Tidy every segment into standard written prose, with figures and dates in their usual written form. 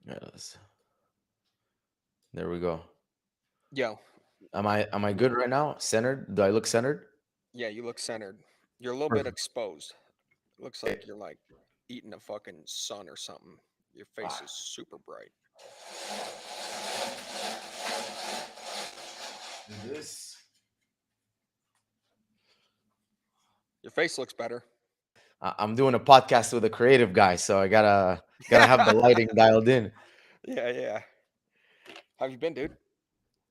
Yes. There we go. Yo, Am I good right now? Centered? Do I look centered? yeah, you look centered. You're a little bit Perfect. exposed. Looks Okay. like you're like eating a fucking sun or something. Your face Ah, is super bright. this. Your face looks better. I'm doing a podcast with a creative guy, so I gotta have the lighting dialed in. Yeah, yeah. How have you been, dude?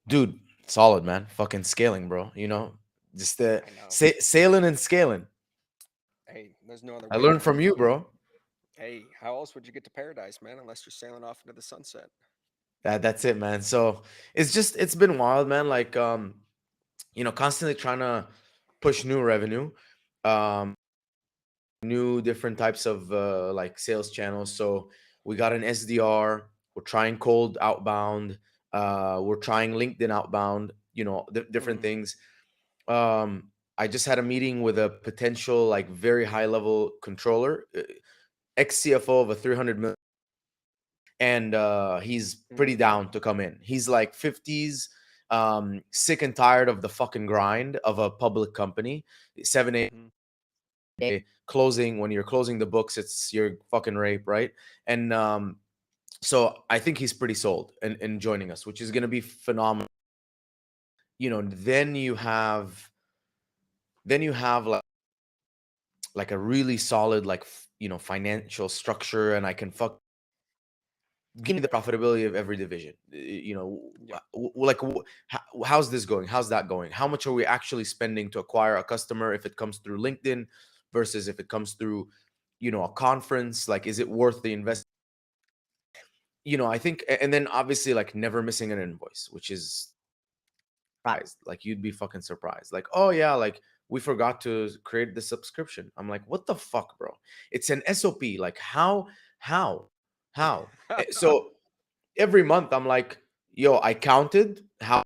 Dude, solid man. Fucking scaling, bro. Just I know. sailing and scaling. Hey, there's no other I way to learned do from it. you, bro. Hey, how else would you get to paradise, man, unless you're sailing off into the sunset? That's it, man. So it's been wild, man. Like constantly trying to push new revenue, um, new different types of like sales channels. So we got an SDR. We're trying cold outbound. We're trying LinkedIn outbound. Different Mm, things. I just had a meeting with a potential like very high level controller, ex CFO of a 300 million, and he's pretty mm, down to come in. He's like 50s, sick and tired of the fucking grind of a public company. 7 mm-hmm. closing, when you're closing the books, it's your fucking rape, right? And so I think he's pretty sold in joining us, which is going to be phenomenal. Then you have like a really solid like financial structure, and I can give me the profitability of every division. Yep. How's this going? How's that going? How much are we actually spending to acquire a customer if it comes through LinkedIn versus if it comes through a conference? Like, is it worth the investment? I think, and then obviously like never missing an invoice, which is surprised. Like, you'd be fucking surprised. Like, oh yeah, like we forgot to create the subscription. I'm like, what the fuck, bro? It's an SOP. Like, how? So every month I'm like, yo, I counted how.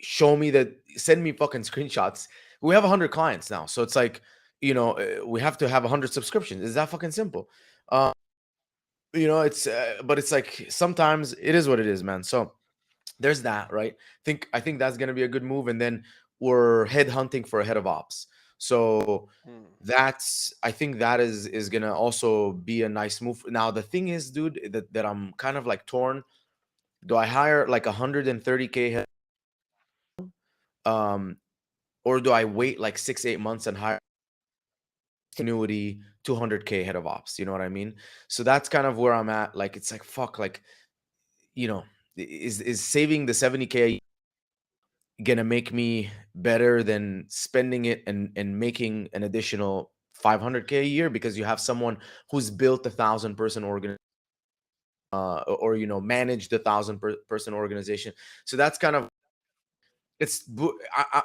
Show me that. Send me fucking screenshots. We have 100 clients now, so it's like, we have to have 100 subscriptions. Is that fucking simple? uh, it's but it's like sometimes it is what it is, man. So there's that, right? I think that's gonna be a good move. And then we're head hunting for a head of ops. So Mm. that's I think that is gonna also be a nice move. Now the thing is, dude, that I'm kind of like torn. Do I hire like 130K um or do I wait like 6 8 months and hire annuity 200K head of ops? You know what I mean? So that's kind of where I'm at. Like, it's like, fuck, like, you know is saving the 70K gonna make me better than spending it and making an additional 500K a year, because you have someone who's built 1,000 person organization, or managed 1,000 person organization. So that's kind of,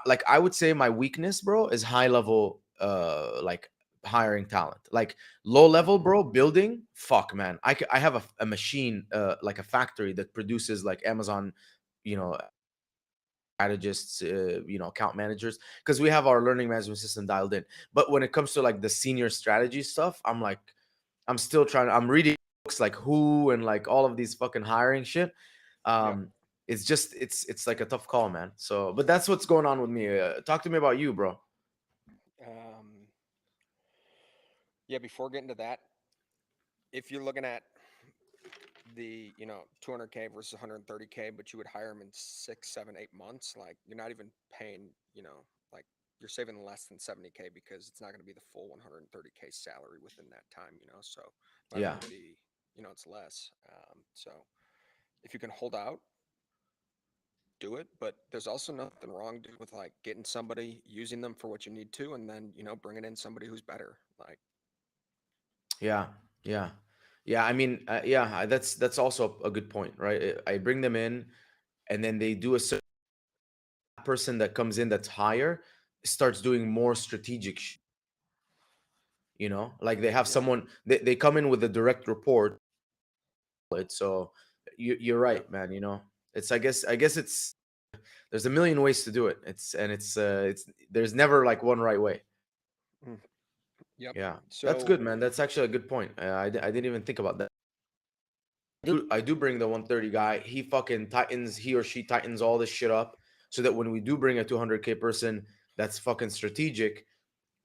like, I would say my weakness, bro, is high level, like hiring talent. Like low level, Mm. bro, building, fuck, man. I have a machine, like a factory that produces like Amazon, you know strategists, account managers, because we have our learning management system dialed in. But when it comes to like the senior strategy stuff, I'm still trying. I'm reading books like Who and like all of these fucking hiring shit. Yep. um it's just it's like a tough call, man. So, but that's what's going on with me. Talk to me about you, bro. Um, yeah, before getting to that, if you're looking at the 200K versus 130K, but you would hire them in 6 7 8 months, like you're not even paying, like you're saving less than 70K because it's not going to be the full 130K salary within that time, so it might Yeah. only be, it's less. So if you can hold out, do it. But there's also nothing wrong, dude, with like getting somebody, using them for what you need to, and then bringing in somebody who's better. Like, Yeah. Yeah. Yeah, I mean, yeah, that's also a good point, right? I bring them in, and then they do a certain person that comes in that's higher starts doing more strategic like they have yep, someone, they come in with a direct report. So you're yep, right, man. It's, I guess it's, there's a million ways to do it. It's there's never like one right way. mm, yep. Yeah, that's So good, man. That's actually a good point. I didn't even think about that. I do bring the 130 guy. He or she tightens all this shit up so that when we do bring a 200K person that's fucking strategic,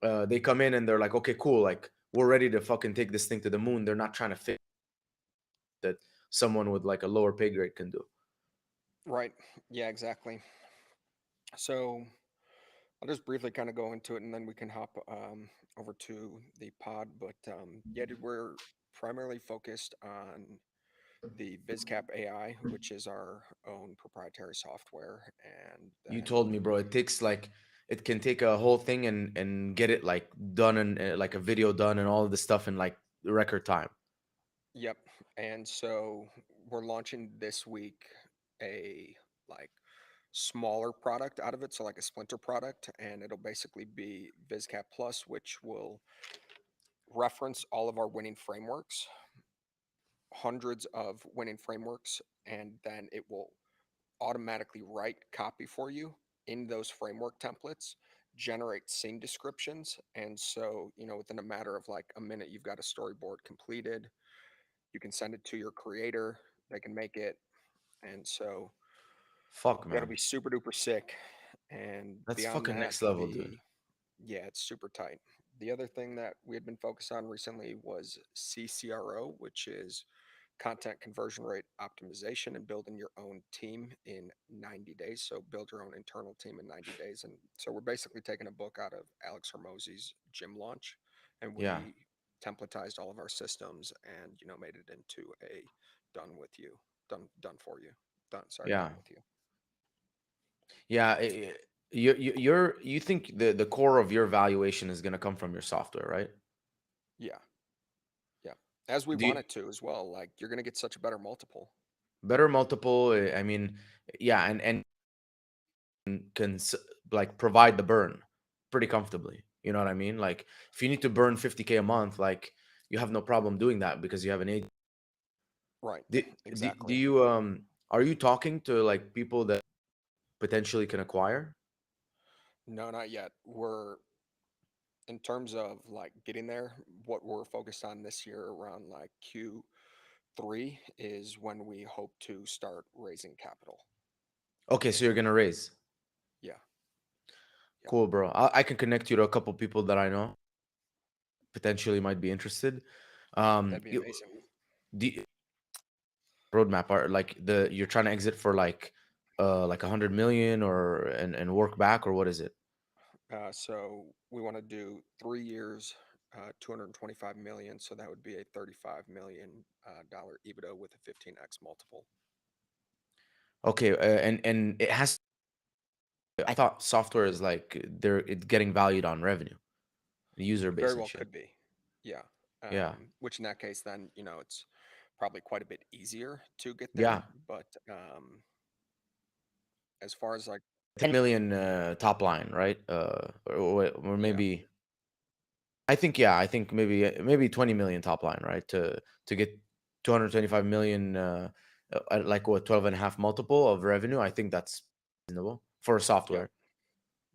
they come in and they're like, okay, cool, like we're ready to fucking take this thing to the moon. They're not trying to fit that someone with like a lower pay grade can do. Right. Yeah, exactly. So I'll just briefly kind of go into it and then we can hop over to the pod. But yeah, dude, we're primarily focused on the VisCap AI, which is our own proprietary software. And You then, told me, bro, it can take a whole thing and get it like done and like a video done and all of this stuff in like record time. yep. And so we're launching this week a like smaller product out of it. So, like a splinter product. And it'll basically be VisCap Plus, which will reference all of our winning frameworks, hundreds of winning frameworks, and then it will automatically write copy for you in those framework templates, generate scene descriptions. And so, within a matter of like a minute, you've got a storyboard completed. You can send it to your creator, they can make it. And so, Fuck, yeah, it'll man. be super duper sick. And That's beyond fucking that, next level, dude. yeah, it's super tight. The other thing that we had been focused on recently was CCRO, which is content conversion rate optimization and building your own team in 90 days. So build your own internal team in 90 days. And so we're basically taking a book out of Alex Hormozzi's gym launch, and Yeah. we templatized all of our systems and made it into a done with you, done for you, Yeah. done with you. Yeah. You think the core of your valuation is gonna come from your software, right? Yeah, yeah. As we Do want you, it to as well. Like you're gonna get such a better multiple. better multiple? I mean, yeah, and can like provide the burn pretty comfortably. You know what I mean? Like if you need to burn 50K a month, like you have no problem doing that because you have an agent. Right. Do, do Exactly. you are you talking to like people that potentially can acquire? No, not yet. We're in terms of like getting there, what we're focused on this year around like Q3 is when we hope to start raising capital. Okay, so you're gonna raise. Yeah. Yep. Cool, bro. I can connect you to a couple people that I know potentially might be interested. That'd be You, amazing. the roadmap are like the you're trying to exit for like 100 million or and work back or what is it? So we want to do 3 years, 225 million. So that would be a 35 million dollar EBITDA with a 15x multiple. Okay, and it has. I thought software is like they're it's getting valued on revenue, user Very base and well shit. could be. Yeah. Yeah, Which in that case, then, it's probably quite a bit easier to get yeah. there. But as far as like, 10 million top line, right? Or yeah, maybe I think yeah, I think maybe 20 million top line, right? To get 225 million at like what 12 and a half multiple of revenue. I think that's reasonable for yep. software.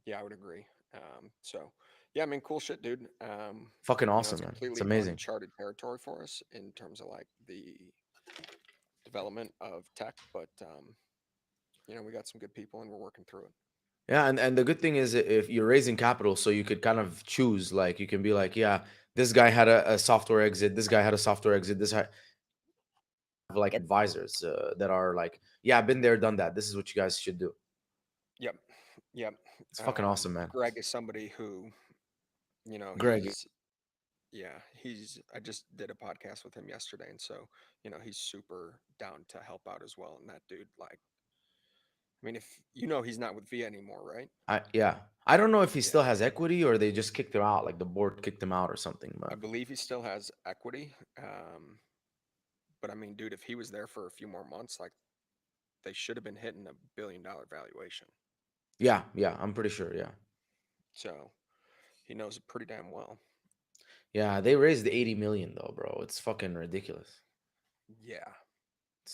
Yeah, I would agree. So, yeah, I mean, cool shit, dude. Fucking It's awesome, man. It's completely amazing. uncharted territory for us in terms of like the development of tech, but we got some good people and we're working through it. Yeah, and the good thing is if you're raising capital, so you could kind of choose, like you can be like, yeah, this guy had a software exit, this guy had a software exit, this have like advisors that are like, yeah, I've been there, done that. This is what you guys should do. Yep, yep. It's fucking awesome, man. Greg is somebody who, Greg, yeah, I just did a podcast with him yesterday, and so, he's super down to help out as well. And that dude, like, I mean, if he's not with Via anymore, right? yeah, I don't know if he Yeah, still has equity or they just kicked him out, like the board kicked him out or something. I But believe he still has equity. But I mean, dude, if he was there for a few more months, like, they should have been hitting $1 billion valuation. yeah, yeah, I'm pretty sure. Yeah, So he knows it pretty damn well. yeah, they raised 80 million though, bro. It's fucking ridiculous. Yeah,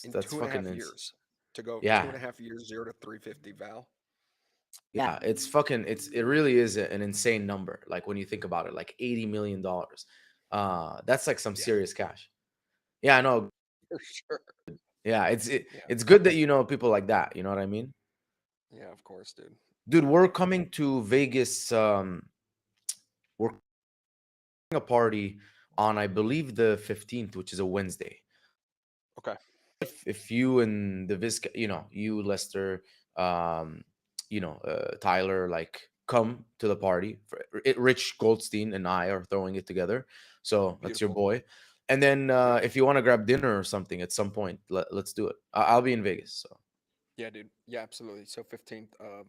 in That's two and a fucking half years to go two yeah. and a half years 0 to 350 val. Yeah, it's fucking it really is an insane number. Like when you think about it, like $80 million. That's like some Yeah, serious cash. Yeah, I know. For sure. Yeah, Yeah. it's good that you know people like that. You know what I mean, Yeah, of course, dude. dude? We're coming to Vegas. We're having a party on, I believe, the 15th, which is a Wednesday. Okay. If you and the VisCap, you, Lester, um, Tyler, like come to the party. Rich Goldstein and I are throwing it together, so that's your Beautiful. boy. And then Yeah. if you want to grab dinner or something at some point, let's do it. I'll be in Vegas, so Yeah, dude. Yeah, absolutely. So 15th of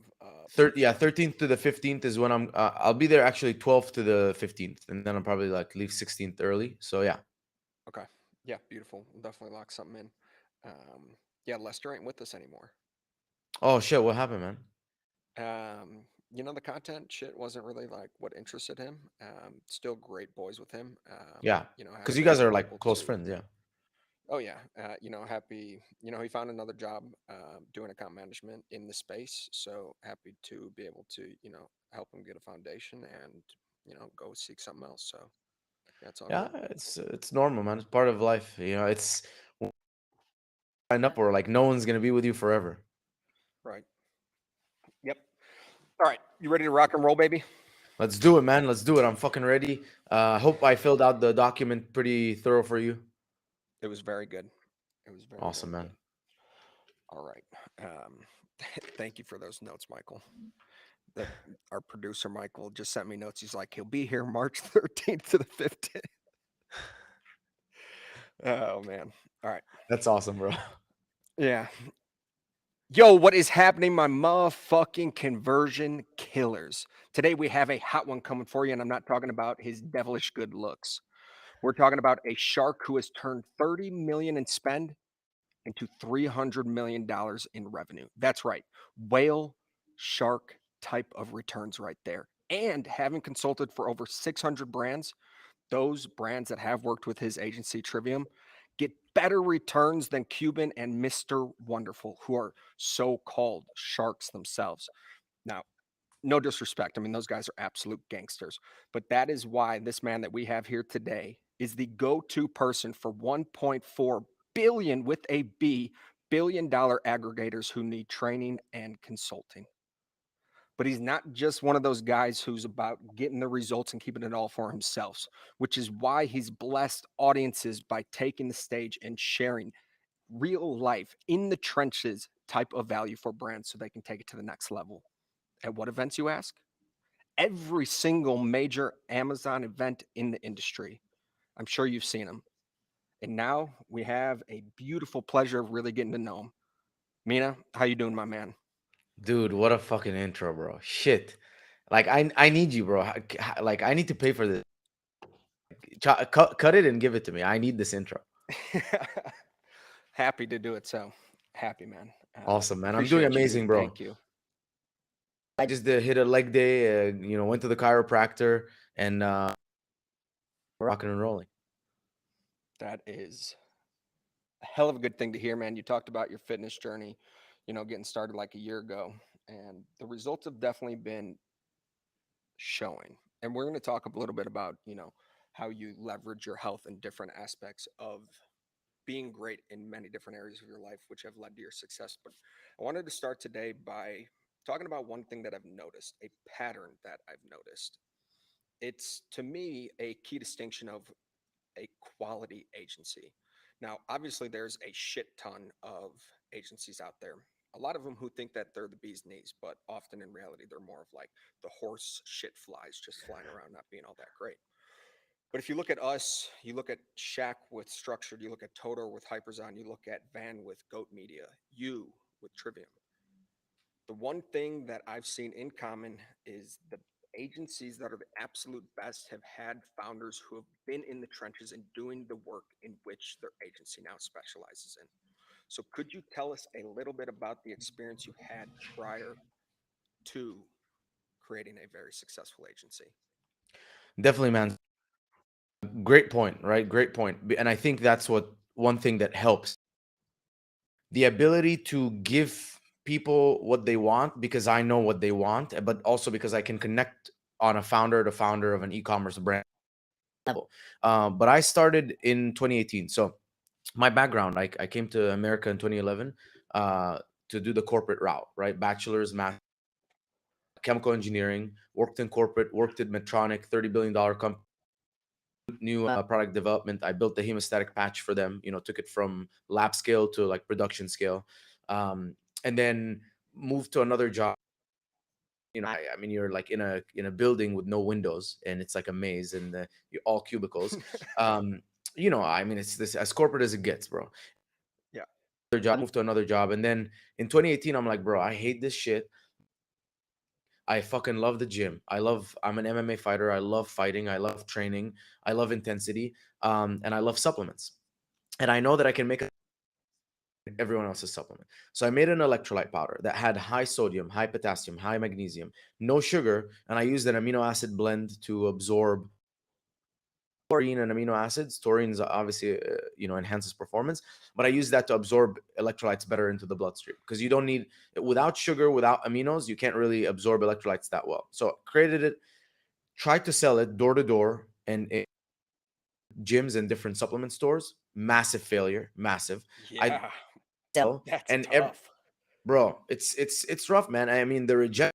yeah, March. 13th to the 15th is when I'm. I'll be there actually 12th to the 15th, and then I'll probably like leave 16th early. So yeah. Okay. Yeah, beautiful. We'll definitely lock something in. Yeah, Lester ain't with us anymore. Oh shit! What happened, man? The content shit wasn't really like what interested him. Still great boys with him. Yeah, because you Happy to guys be are like able close to. friends. Yeah. Oh yeah, happy. He found another job doing account management in the space. So happy to be able to help him get a foundation and go seek something else. So yeah, it's all Yeah, good. it's normal, man. It's part of life. It's sign up or like no one's gonna be with you forever. Right. Yep. All right. You ready to rock and roll, baby? Let's do it, man. Let's do it. I'm fucking ready. Hope I filled out the document pretty thorough for you. It was very good. It was very, Awesome, very good. man. All right. Um, thank you for those notes, Michael. The Our producer Michael just sent me notes. He's like, he'll be here March 13th to the 15th. Oh man. All right. That's awesome, bro. Yeah. Yo, what is happening, my motherfucking conversion killers? Today we have a hot one coming for you, and I'm not talking about his devilish good looks. We're talking about a shark who has turned 30 million in spend into $300 million in revenue. That's right. Whale shark type of returns right there. And having consulted for over 600 brands, those brands that have worked with his agency Trivium get better returns than Cuban and Mr. Wonderful, who are so-called sharks themselves. Now, no disrespect. I mean, those guys are absolute gangsters. But that is why this man that we have here today is the go-to person for 1.4 billion with a billion-dollar aggregators who need training and consulting. But he's not just one of those guys who's about getting the results and keeping it all for himself, which is why he's blessed audiences by taking the stage and sharing real life in the trenches type of value for brands so they can take it to the next level. At what events, you ask? Every single major Amazon event in the industry. I'm sure you've seen them. And now we have a beautiful pleasure of really getting to know him. Mina, how you doing, my man? Dude, what a fucking intro, bro. Shit. Like I need you, bro. Like I need to pay for this. Cut it and give it to me. I need this intro. Happy to do it. So happy, man. Awesome, man. I'm doing Appreciate you, amazing, dude. bro. Thank you. I just did hit a leg day. Went to the chiropractor and we're rocking and rolling. That is a hell of a good thing to hear, man. You talked about your fitness journey, getting started like a year ago, and the results have definitely been showing. And we're going to talk a little bit about, how you leverage your health in different aspects of being great in many different areas of your life, which have led to your success. But I wanted to start today by talking about one thing that I've noticed, a pattern that I've noticed. It's to me a key distinction of a quality agency. Now, obviously, there's a shit ton of agencies out there. A lot of them who think that they're the bee's knees, but often in reality, they're more of like the horse shit flies just flying around, not being all that great. But if you look at us, you look at Shaq with Structured, you look at Toto with Hyperzon, you look at Van with Goat Media, you with Trivium. The one thing that I've seen in common is the agencies that are the absolute best have had founders who have been in the trenches and doing the work in which their agency now specializes in. So, could you tell us a little bit about the experience you had prior to creating a very successful agency? Definitely, man. Great point, right? Great point. And I think that's what one thing that helps the ability to give people what they want because I know what they want, but also because I can connect on a founder to founder of an e-commerce brand level. But I started in 2018. So my background, I came to America in 2011 uh, to do the corporate route, right? Bachelor's, math, chemical engineering, worked in corporate, worked at Medtronic, $30 billion company, new product development. I built the hemostatic patch for them, took it from lab scale to like production scale. And then moved to another job. I mean, you're like in a building with no windows, and it's like a maze, and you're all cubicles. Um, I mean, it's this as corporate as it gets, bro. Yeah. Other job, moved to another job, and then in 2018, I'm like, bro, I hate this shit. I fucking love the gym. I'm an MMA fighter. I love fighting. I love training. I love intensity. And I love supplements. And I know that I can make everyone else's supplement. So I made an electrolyte powder that had high sodium, high potassium, high magnesium, no sugar, and I used an amino acid blend to absorb taurine and amino acids. Taurine is obviously enhances performance, but I use that to absorb electrolytes better into the bloodstream because you don't need without sugar, without aminos, you can't really absorb electrolytes that well. So created it, tried to sell it door to door and gyms and different supplement stores. Massive failure, massive. I Yeah. sell That's and tough. bro, it's rough, man. I mean, the rejection.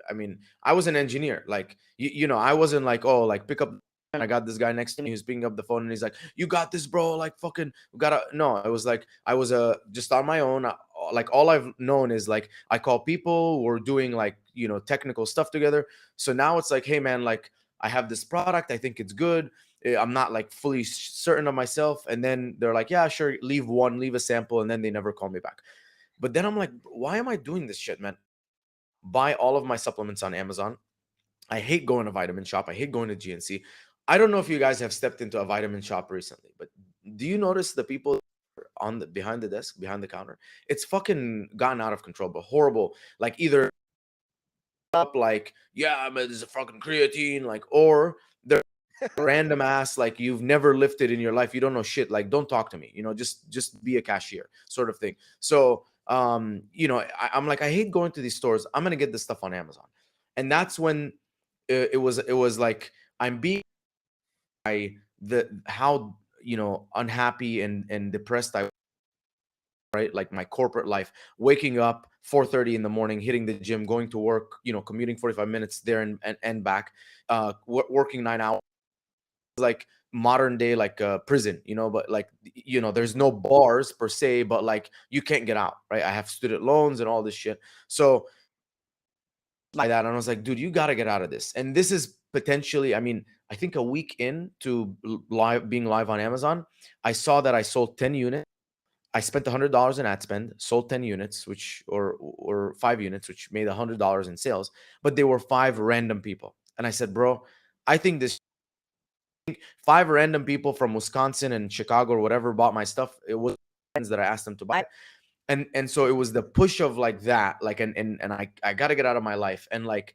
I mean, I was an engineer. Like, I wasn't like, oh, like pick up. And I got this guy next to me who's picking up the phone, and he's like, "You got this, bro. Like, fucking, we gotta." No, I was like, I was just on my own. Like, all I've known is like, I call people. We're doing like, technical stuff together. So now it's like, hey, man, like, I have this product. I think it's good. I'm not like fully certain of myself. And then they're like, yeah, sure, leave a sample, and then they never call me back. But then I'm like, why am I doing this shit, man? Buy all of my supplements on Amazon. I hate going to vitamin shop. I hate going to GNC. I don't know if you guys have stepped into a vitamin shop recently, but do you notice the people on the behind the desk, behind the counter? It's fucking gotten out of control, but horrible. Like either up like, yeah, but there's a fucking creatine, like, or they're random ass like you've never lifted in your life. You don't know shit. Like, don't talk to me. Just be a cashier, sort of thing. So I'm like, I hate going to these stores. I'm gonna get this stuff on Amazon, and that's when it was like I'm being the how unhappy and depressed I right, like my corporate life, waking up 4:30 in the morning, hitting the gym, going to work, commuting 45 minutes there and back, working 9 hours, like modern day like prison, but like there's no bars per se, but like you can't get out, right? I have student loans and all this shit. So like that, and I was like, dude, you got to get out of this. And this is potentially, I mean, I think a week in to live being live on Amazon, I saw that I sold 10 units. I spent $100 in ad spend, sold 10 units, which or 5 units, which made $100 in sales, but they were five random people. And I said, bro, I think this five random people from Wisconsin and Chicago or whatever bought my stuff. It was friends that I asked them to buy. And so it was the push of like that, like and I gotta get out of my life. And like,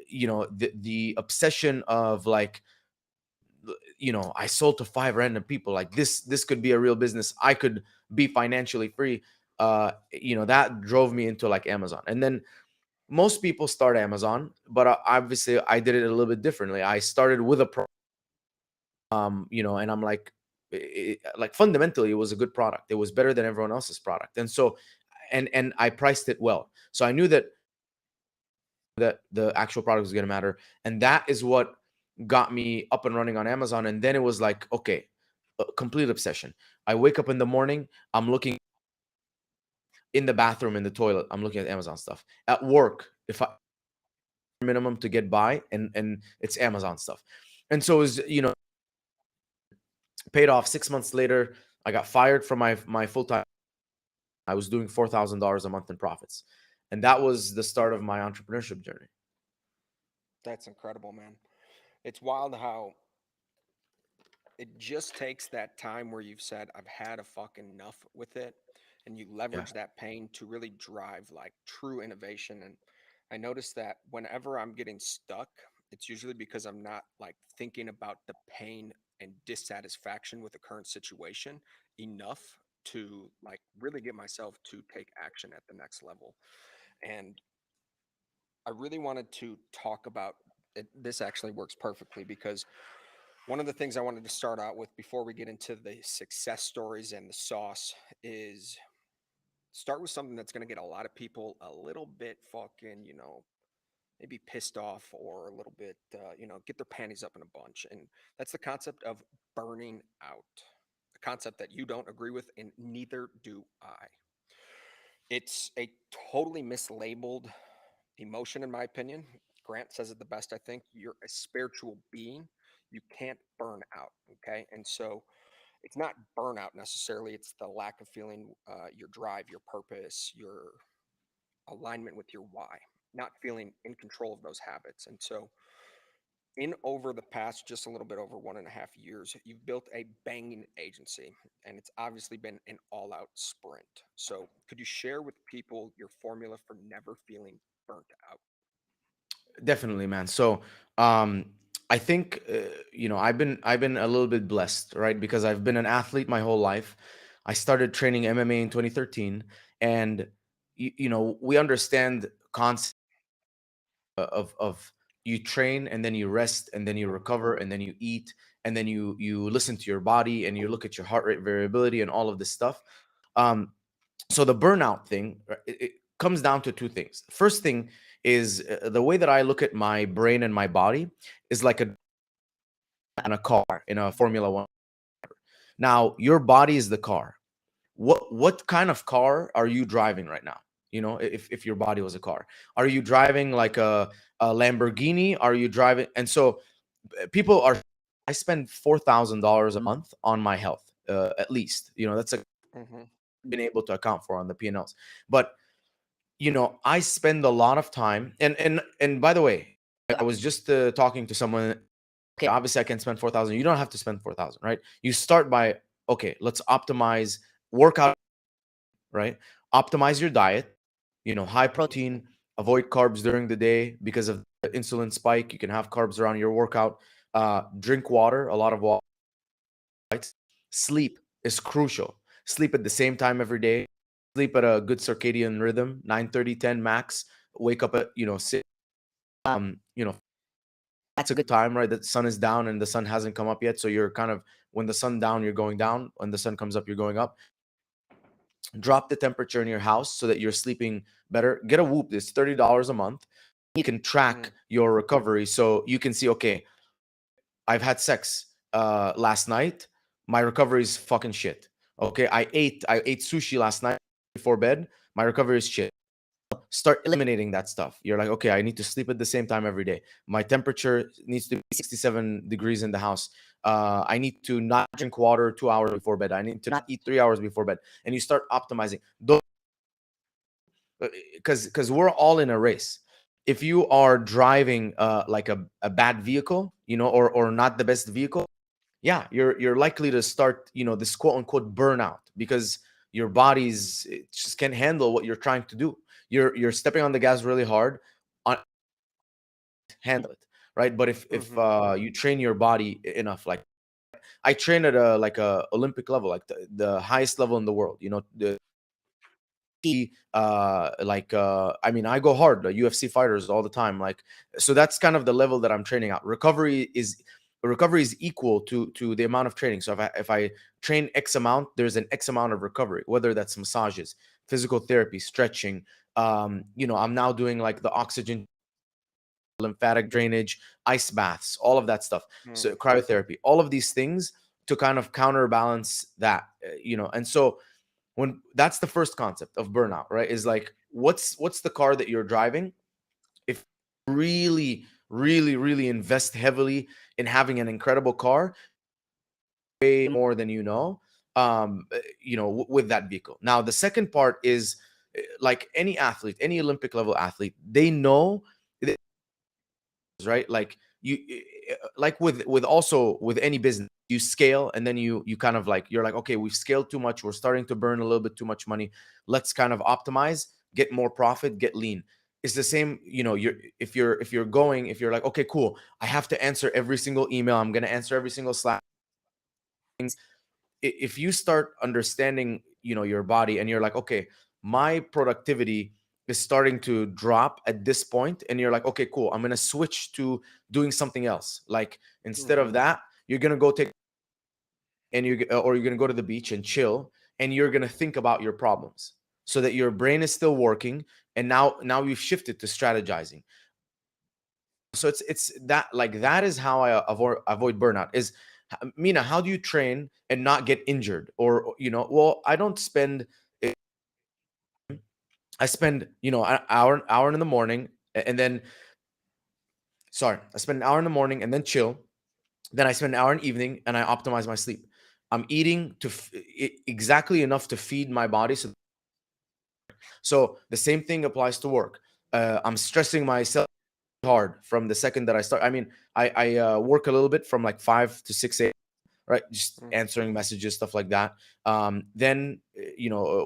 the obsession of like, I sold to five random people. Like this could be a real business. I could be financially free. That drove me into like Amazon. And then most people start Amazon, but obviously I did it a little bit differently. I started with a and I'm like, like fundamentally, it was a good product. It was better than everyone else's product, and so, and I priced it well. So I knew that the actual product was going to matter, and that is what got me up and running on Amazon. And then it was like, okay, a complete obsession. I wake up in the morning, I'm looking in the bathroom, in the toilet, I'm looking at Amazon stuff. At work, if I minimum to get by, and it's Amazon stuff. And so it was, paid off. 6 months later, I got fired from my full time. I was doing $4,000 a month in profits, and that was the start of my entrepreneurship journey. That's incredible, man. It's wild how it just takes that time where you've said, I've had a fucking enough with it. And you Yeah, leverage that pain to really drive like true innovation. And I notice that whenever I'm getting stuck, it's usually because I'm not like thinking about the pain and dissatisfaction with the current situation enough to like really get myself to take action at the next level. And I really wanted to talk about it. This actually works perfectly because One of the things I wanted to start out with before we get into the success stories and the sauce is start with something that's going to get a lot of people a little bit fucking, maybe pissed off or a little bit, get their panties up in a bunch. And that's the concept of burning out, a concept that you don't agree with, and neither do I. It's a totally mislabeled emotion, in my opinion. Grant says it the best, I think. You're a spiritual being. You can't burn out. Okay. And so it's not burnout necessarily, it's the lack of feeling your drive, your purpose, your alignment with your why, not feeling in control of those habits. And so, in over the past just a little bit over 1.5 years, you've built a banging agency, and it's obviously been an all out sprint. So, could you share with people your formula for never feeling burnt out? Definitely, man. So, um, I think I've been a little bit blessed, right? Because I've been an athlete my whole life. I started training MMA in 2013, and we understand concept of you train and then you rest and then you recover and then you eat and then you listen to your body and you look at your heart rate variability and all of this stuff. Um, so the burnout thing, it comes down to two things. First thing is the way that I look at my brain and my body is like a in a car in a Formula One. Now your body is the car. What kind of car are you driving right now? If your body was a car, are you driving like a Lamborghini? Are you driving? And so people are. I spend $4,000 a month on my health, at least. That's a Hmm. been able to account for on the P&Ls. But I spend a lot of time, and by the way, I was just talking to someone. Okay, obviously I can spend 4,000. You don't have to spend 4,000, right? You start by, okay, let's optimize workout, right? Optimize your diet, high protein, avoid carbs during the day because of the insulin spike. You can have carbs around your workout. Drink water, a lot of water. Right? Sleep is crucial. Sleep at the same time every day. Sleep at a good circadian rhythm, 9:30, 10 max. Wake up at, 6. Um, you know, that's a good time, right? The sun is down and the sun hasn't come up yet. So you're kind of, when the sun down, you're going down. When the sun comes up, you're going up. Drop the temperature in your house so that you're sleeping better. Get a Whoop. It's $30 a month. You can track Hmm. your recovery so you can see, okay, I've had sex last night. My recovery is fucking shit. Okay, I ate sushi last night before bed. My recovery is shit. Start eliminating that stuff. You're like, okay, I need to sleep at the same time every day. My temperature needs to be 67 degrees in the house. I need to not drink water 2 hours before bed. I need to not eat 3 hours before bed. And you start optimizing those, because we're all in a race. If you are driving like a bad vehicle, or not the best vehicle, yeah, you're likely to start, this quote unquote burnout because your body's it just can't handle what you're trying to do. You're stepping on the gas really hard on handle it, right? But if Hmm. you train your body enough, like I train at a Olympic level, like the highest level in the world, the I mean, I go hard, UFC fighters all the time, like, so that's kind of the level that I'm training at. Recovery is equal to the amount of training. So if I train X amount, there's an X amount of recovery, whether that's massages, physical therapy, stretching. I'm now doing like the oxygen, lymphatic drainage, ice baths, all of that stuff. Hmm. So cryotherapy, all of these things to kind of counterbalance that, and so when that's the first concept of burnout, right? Is like, what's the car that you're driving? If you really, really, really invest heavily in having an incredible car, way more than with that vehicle. Now the second part is, like any athlete, any Olympic level athlete, they know, right? Like like with also with any business, you scale and then you kind of like, you're like, okay, we've scaled too much, we're starting to burn a little bit too much money, let's kind of optimize, get more profit, get lean. It's the same, if you're like, okay, cool, I have to answer every single email, I'm going to answer every single Slack. If you start understanding, your body, and you're like, okay, my productivity is starting to drop at this point, and you're like, okay, cool, I'm going to switch to doing something else, like instead of Hmm. that, You're gonna go take and you're gonna go to the beach and chill, and you're gonna think about your problems so that your brain is still working. And now we've shifted to strategizing. So it's that, like, that is how I avoid burnout. Is Mina, how do you train and not get injured? Or, well, I don't spend I spend, an hour in the morning, and then, sorry, I spend an hour in the morning and then chill. Then I spend an hour in the evening and I optimize my sleep. I'm eating exactly enough to feed my body. So the same thing applies to work. I'm stressing myself hard from the second that I start. I mean, I work a little bit from like 5 to 6 a.m., right? Just Mm. answering messages, stuff like that. Then,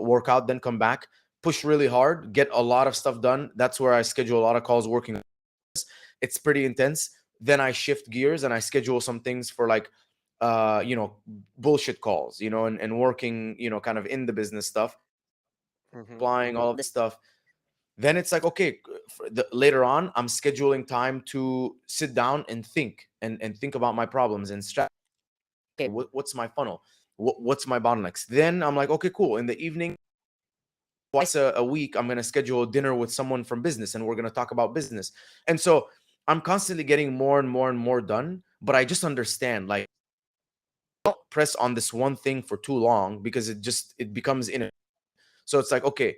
work out, then come back, push really hard, get a lot of stuff done. That's where I schedule a lot of calls working. It's pretty intense. Then I shift gears and I schedule some things for, like, uh, you know, bullshit calls, and working, kind of in the business stuff, Hmm. applying all of this stuff. Then it's like, okay, later on, I'm scheduling time to sit down and think, and think about my problems and strategy. Okay, what's my funnel? What's my bottlenecks? Then I'm like, okay, cool. In the evening, twice a week, I'm going to schedule a dinner with someone from business, and we're going to talk about business. And so I'm constantly getting more and more and more done. But I just understand, like, don't press on this one thing for too long, because it becomes in. So it's like, okay,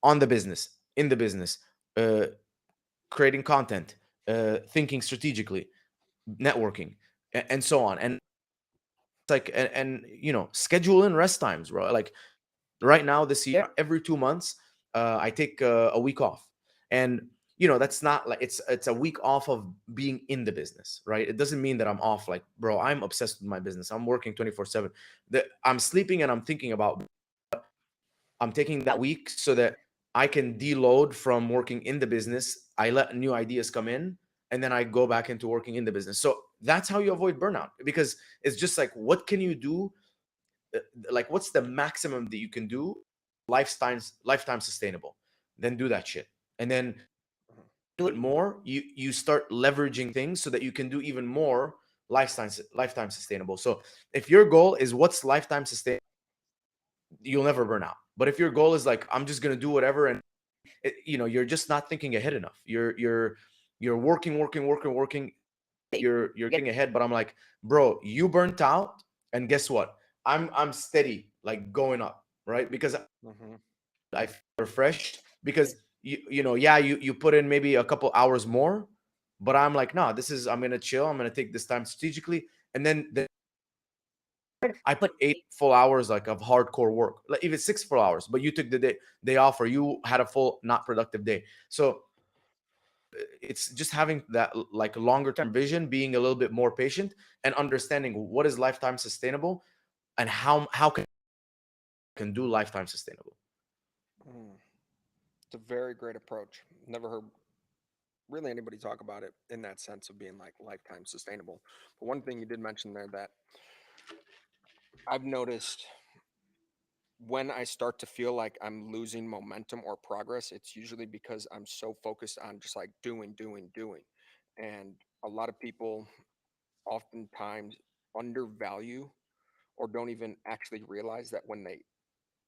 on the business, in the business, uh, creating content, thinking strategically, networking, and so on. And it's like, and schedule in rest times, bro. Like, right now, this year, every 2 months, I take a week off. And that's not like, it's a week off of being in the business, right? It doesn't mean that I'm off. Like, bro, I'm obsessed with my business. I'm working 24/7. That I'm sleeping and I'm thinking about. I'm taking that week so that I can deload from working in the business. I let new ideas come in, and then I go back into working in the business. So that's how you avoid burnout, because it's just like, what can you do? uh, like, what's the maximum that you can do, lifetime sustainable? Then do that shit. And then do it more. You start leveraging things so that you can do even more lifetime sustainable. So if your goal is what's lifetime sustainable, you'll never burn out. But if your goal is like, I'm just going to do whatever, and you're just not thinking ahead enough. You're working. You're getting ahead, but I'm like, bro, you burnt out, and guess what? I'm steady, like, going up, right? Because Hmm. I feel refreshed, because yeah, you put in maybe a couple hours more, but I'm like, no, I'm gonna chill. I'm gonna take this time strategically, and then I put 8 full hours, like, of hardcore work, like even 6 full hours. But you took the day off, or you had a full not productive day. So it's just having that, like, longer term vision, being a little bit more patient, and understanding what is lifetime sustainable, and how can do lifetime sustainable. Mm. It's a very great approach. Never heard really anybody talk about it in that sense of being like lifetime sustainable. But one thing you did mention there that I've noticed when I start to feel like I'm losing momentum or progress, it's usually because I'm so focused on just like doing, doing, doing. And a lot of people oftentimes undervalue or don't even actually realize that when they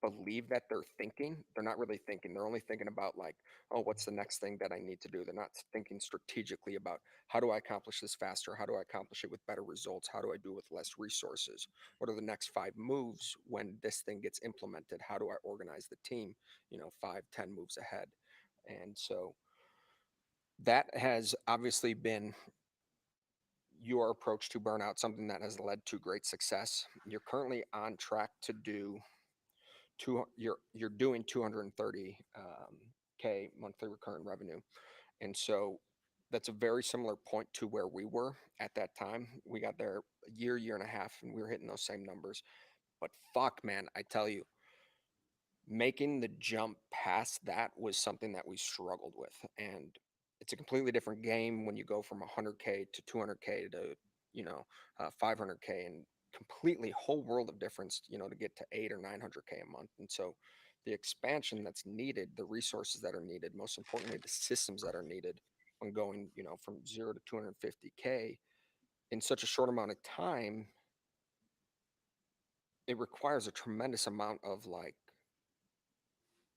believe that they're thinking, they're not really thinking. They're only thinking about like, oh, what's the next thing that I need to do? They're not thinking strategically about how do I accomplish this faster? How do I accomplish it with better results? How do I do it with less resources? What are the next 5 moves when this thing gets implemented? How do I organize the team, 5, 10 moves ahead? And so that has obviously been your approach to burnout, something that has led to great success. You're currently on track to do you're doing 230 k monthly recurring revenue, and so that's a very similar point to where we were at that time. We got there a year and a half, and we were hitting those same numbers. But fuck, man, I tell you, making the jump past that was something that we struggled with. And it's a completely different game when you go from 100k to 200k to 500k, and completely whole world of difference, to get to 8 or 900k a month. And so the expansion that's needed, the resources that are needed, most importantly the systems that are needed when going from 0 to 250k, in such a short amount of time, it requires a tremendous amount of like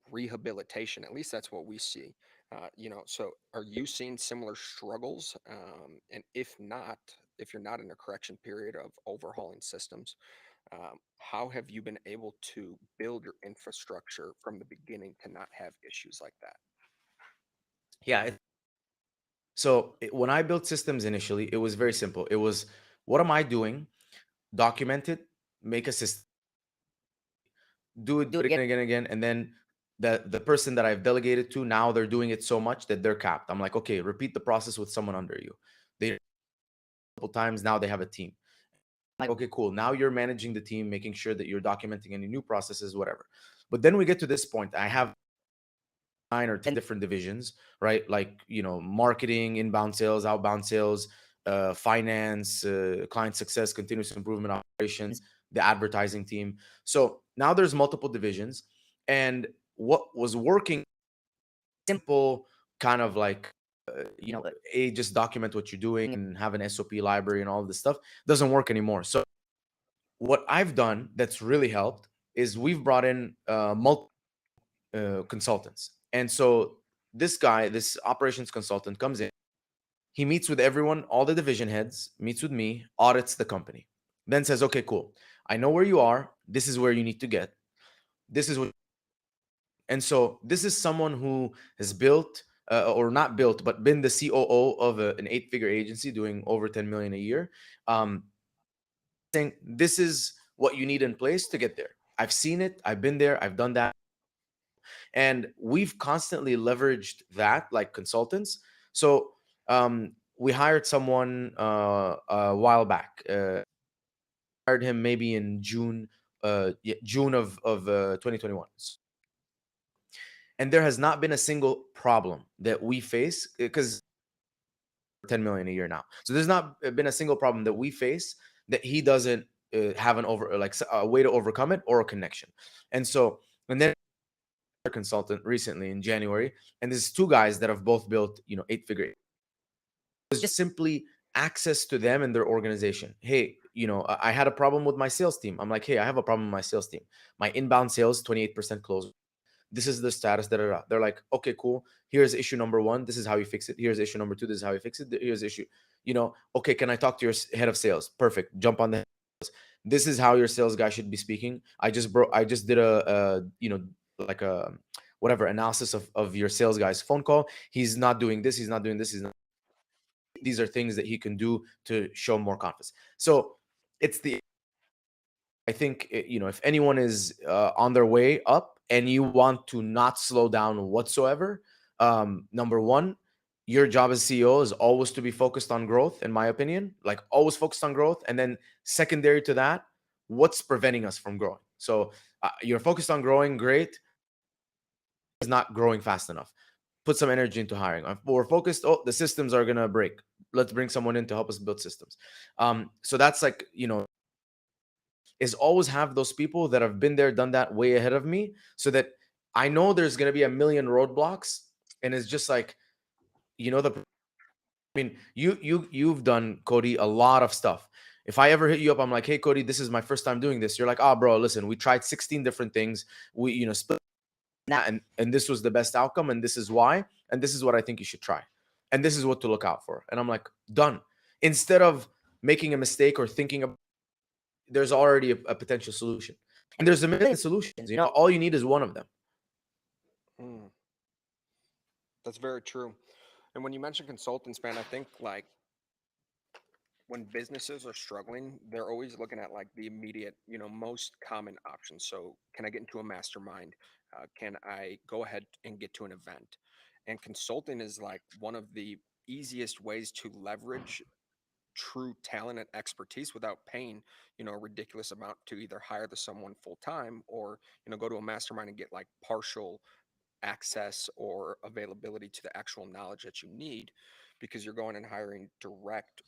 rehabilitation. At least that's what we see. So are you seeing similar struggles? And if not, if you're not in a correction period of overhauling systems, how have you been able to build your infrastructure from the beginning to not have issues like that? Yeah. So when I built systems initially, it was very simple. It was, what am I doing? Document it, make a system, do it again, again, again, and then the person that I've delegated to, now they're doing it so much that they're capped. I'm like, okay, repeat the process with someone under you. They couple times, now they have a team. Like, okay, cool. Now you're managing the team, making sure that you're documenting any new processes, whatever. But then we get to this point. I have 9 or 10 different divisions, right? Like, marketing, inbound sales, outbound sales, finance, client success, continuous improvement operations, the advertising team. So now there's multiple divisions. And what was working, simple, kind of like, just document what you're doing and have an SOP library and all of this stuff, doesn't work anymore. So what I've done that's really helped is we've brought in multiple consultants. And so this guy, this operations consultant, comes in, he meets with everyone, all the division heads, meets with me, audits the company, then says, okay, cool. I know where you are. This is where you need to get. This is what. And so this is someone who has built, or not built, but been the COO of an 8-figure agency doing over 10 million a year. Saying this is what you need in place to get there. I've seen it. I've been there. I've done that. And we've constantly leveraged that, like consultants. So we hired someone a while back. Hired him maybe in June, June of 2021. And there has not been a single problem that we face, because 10 million a year now. So there's not been a single problem that we face that he doesn't have an over, like a way to overcome it, or a connection. And so, and then consultant recently in January, and there's two guys that have both built, 8-figure. It was just simply access to them and their organization. Hey, I had a problem with my sales team. I'm like, hey, I have a problem with my sales team. My inbound sales 28% close. This is the status. Da, da, da. They're like, okay, cool. Here's issue number one. This is how you fix it. Here's issue number two. This is how you fix it. Here's issue. Okay, can I talk to your head of sales? Perfect. Jump on the. This is how your sales guy should be speaking. I just did like a whatever analysis of your sales guy's phone call. He's not doing this. He's not doing this. He's not. These are things that he can do to show more confidence. So it's the. I think if anyone is on their way up and you want to not slow down whatsoever, number one, your job as CEO is always to be focused on growth. In my opinion, like always focused on growth, and then secondary to that, what's preventing us from growing? So you're focused on growing, great. Is not growing fast enough. Put some energy into hiring. We're focused. Oh, the systems are gonna break. Let's bring someone in to help us build systems. So that's like is always have those people that have been there, done that way ahead of me, so that I know there's going to be a million roadblocks. And it's just like, I mean, you've done, Cody, a lot of stuff. If I ever hit you up, I'm like, hey, Cody, this is my first time doing this. You're like, oh, bro, listen, we tried 16 different things. We, split that, and this was the best outcome, and this is why, and this is what I think you should try. And this is what to look out for. And I'm like, done. Instead of making a mistake or thinking about, there's already a potential solution. And there's a million solutions. All you need is one of them. Mm, that's very true. And when you mention consultants, man, I think like when businesses are struggling, they're always looking at like the immediate, most common options. So, can I get into a mastermind? Can I go ahead and get to an event? And consulting is like one of the easiest ways to leverage true talent and expertise without paying, a ridiculous amount to either hire the someone full time or, go to a mastermind and get like partial access or availability to the actual knowledge that you need because you're going and hiring direct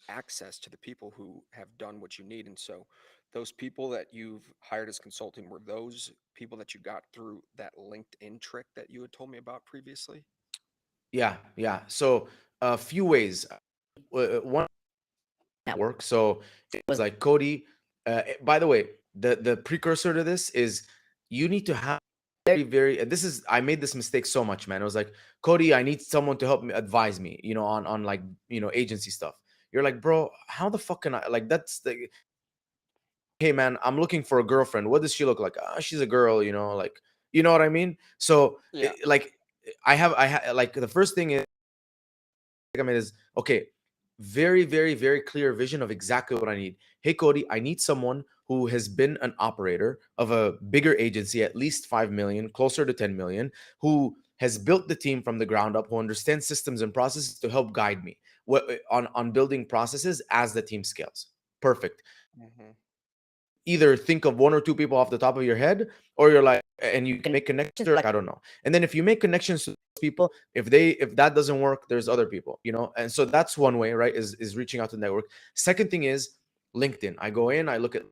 access to the people who have done what you need. And so, those people that you've hired as consulting were those people that you got through that LinkedIn trick that you had told me about previously? Yeah, yeah. So a few ways. One. network. So it was like, Cody, by the way, the precursor to this is you need to have very, this is, I made this mistake so much, man. It was like, Cody, I need someone to help me, advise me, on like, agency stuff. You're like, bro, how the fuck can I, like, that's the, hey man, I'm looking for a girlfriend. What does she look like? Ah, she's a girl, like, you know what I mean? So Yeah. like, like, the first thing is, I mean, is okay, very clear vision of exactly what I need. Hey, Cody, I need someone who has been an operator of a bigger agency, at least 5 million, closer to 10 million, who has built the team from the ground up, who understands systems and processes to help guide me on building processes as the team scales. Perfect. Hmm. Either think of one or two people off the top of your head, or you're like, and you can make connections, or like, I don't know. And then if you make connections to those people, if that doesn't work, there's other people, and so that's one way, right, is reaching out to the network. Second thing is LinkedIn. I go in, I look at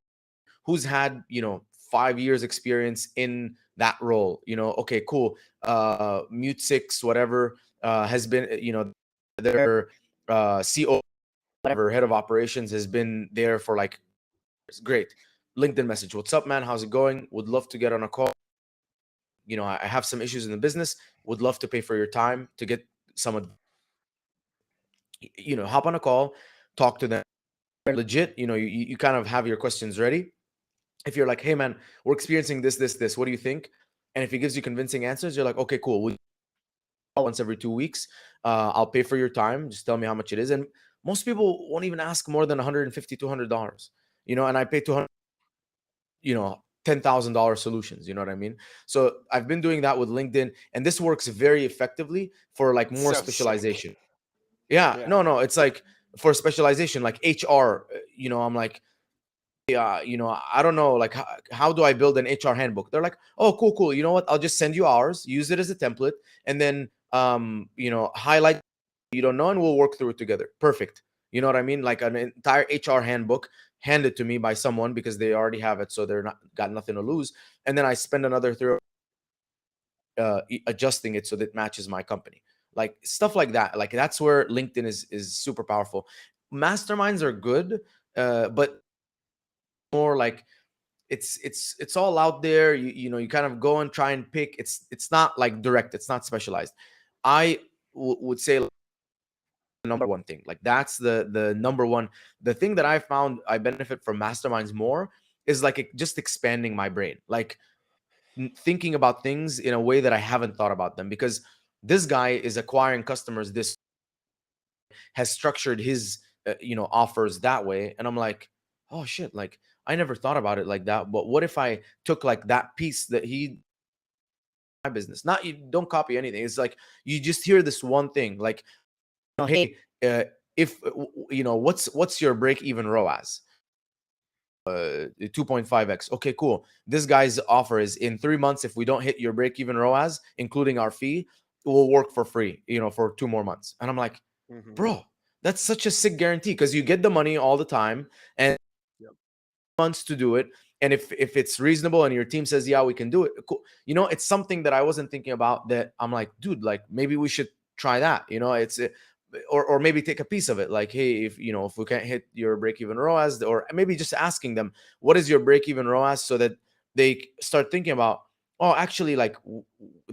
who's had 5 years experience in that role. Okay, cool. Mute Six, whatever, has been, their CO, whatever, head of operations, has been there for like, it's great. LinkedIn message. What's up, man? How's it going? Would love to get on a call. I have some issues in the business. Would love to pay for your time to get some, hop on a call, talk to them. Legit, you kind of have your questions ready. If you're like, hey, man, we're experiencing this. What do you think? And if he gives you convincing answers, you're like, okay, cool. Once every 2 weeks, I'll pay for your time. Just tell me how much it is. And most people won't even ask more than 150, $200. And I pay 200, $10,000 solutions. You know what I mean? So I've been doing that with LinkedIn, and this works very effectively for like more So sick. specialization. Yeah, Yeah. no, it's like for specialization, like HR. I'm like, I don't know, like, how do I build an HR handbook? They're like, oh, cool. You know what? I'll just send you ours. Use it as a template, and then highlight you don't know, and we'll work through it together. Perfect. You know what I mean? Like an entire HR handbook handed to me by someone because they already have it, so they're not got nothing to lose. And then I spend another three adjusting it so that it matches my company. Like stuff like that. Like that's where LinkedIn is super powerful. Masterminds are good, but more like it's all out there. You kind of go and try and pick. It's not like direct. It's not specialized. I would say like, the number one thing. Like that's the number one. The thing that I found I benefit from masterminds more is like just expanding my brain. Like thinking about things in a way that I haven't thought about them, because this guy is acquiring customers, this has structured his offers that way, and I'm like, oh shit, like I never thought about it like that. But what if I took like that piece that he my business, not, you don't copy anything. It's like you just hear this one thing, like, hey, if what's your break even ROAS? 2.5x. Okay, cool. This guy's offer is in 3 months. If we don't hit your break even ROAS, including our fee, it will work for free, for 2 more months. And I'm like, Hmm. bro, that's such a sick guarantee, because you get the money all the time and Yep. months to do it. And if it's reasonable and your team says, yeah, we can do it, cool. It's something that I wasn't thinking about, that I'm like, dude, like maybe we should try that. It's or maybe take a piece of it, like, hey, if we can't hit your break even ROAS, or maybe just asking them, what is your break even ROAS, so that they start thinking about, oh, actually, like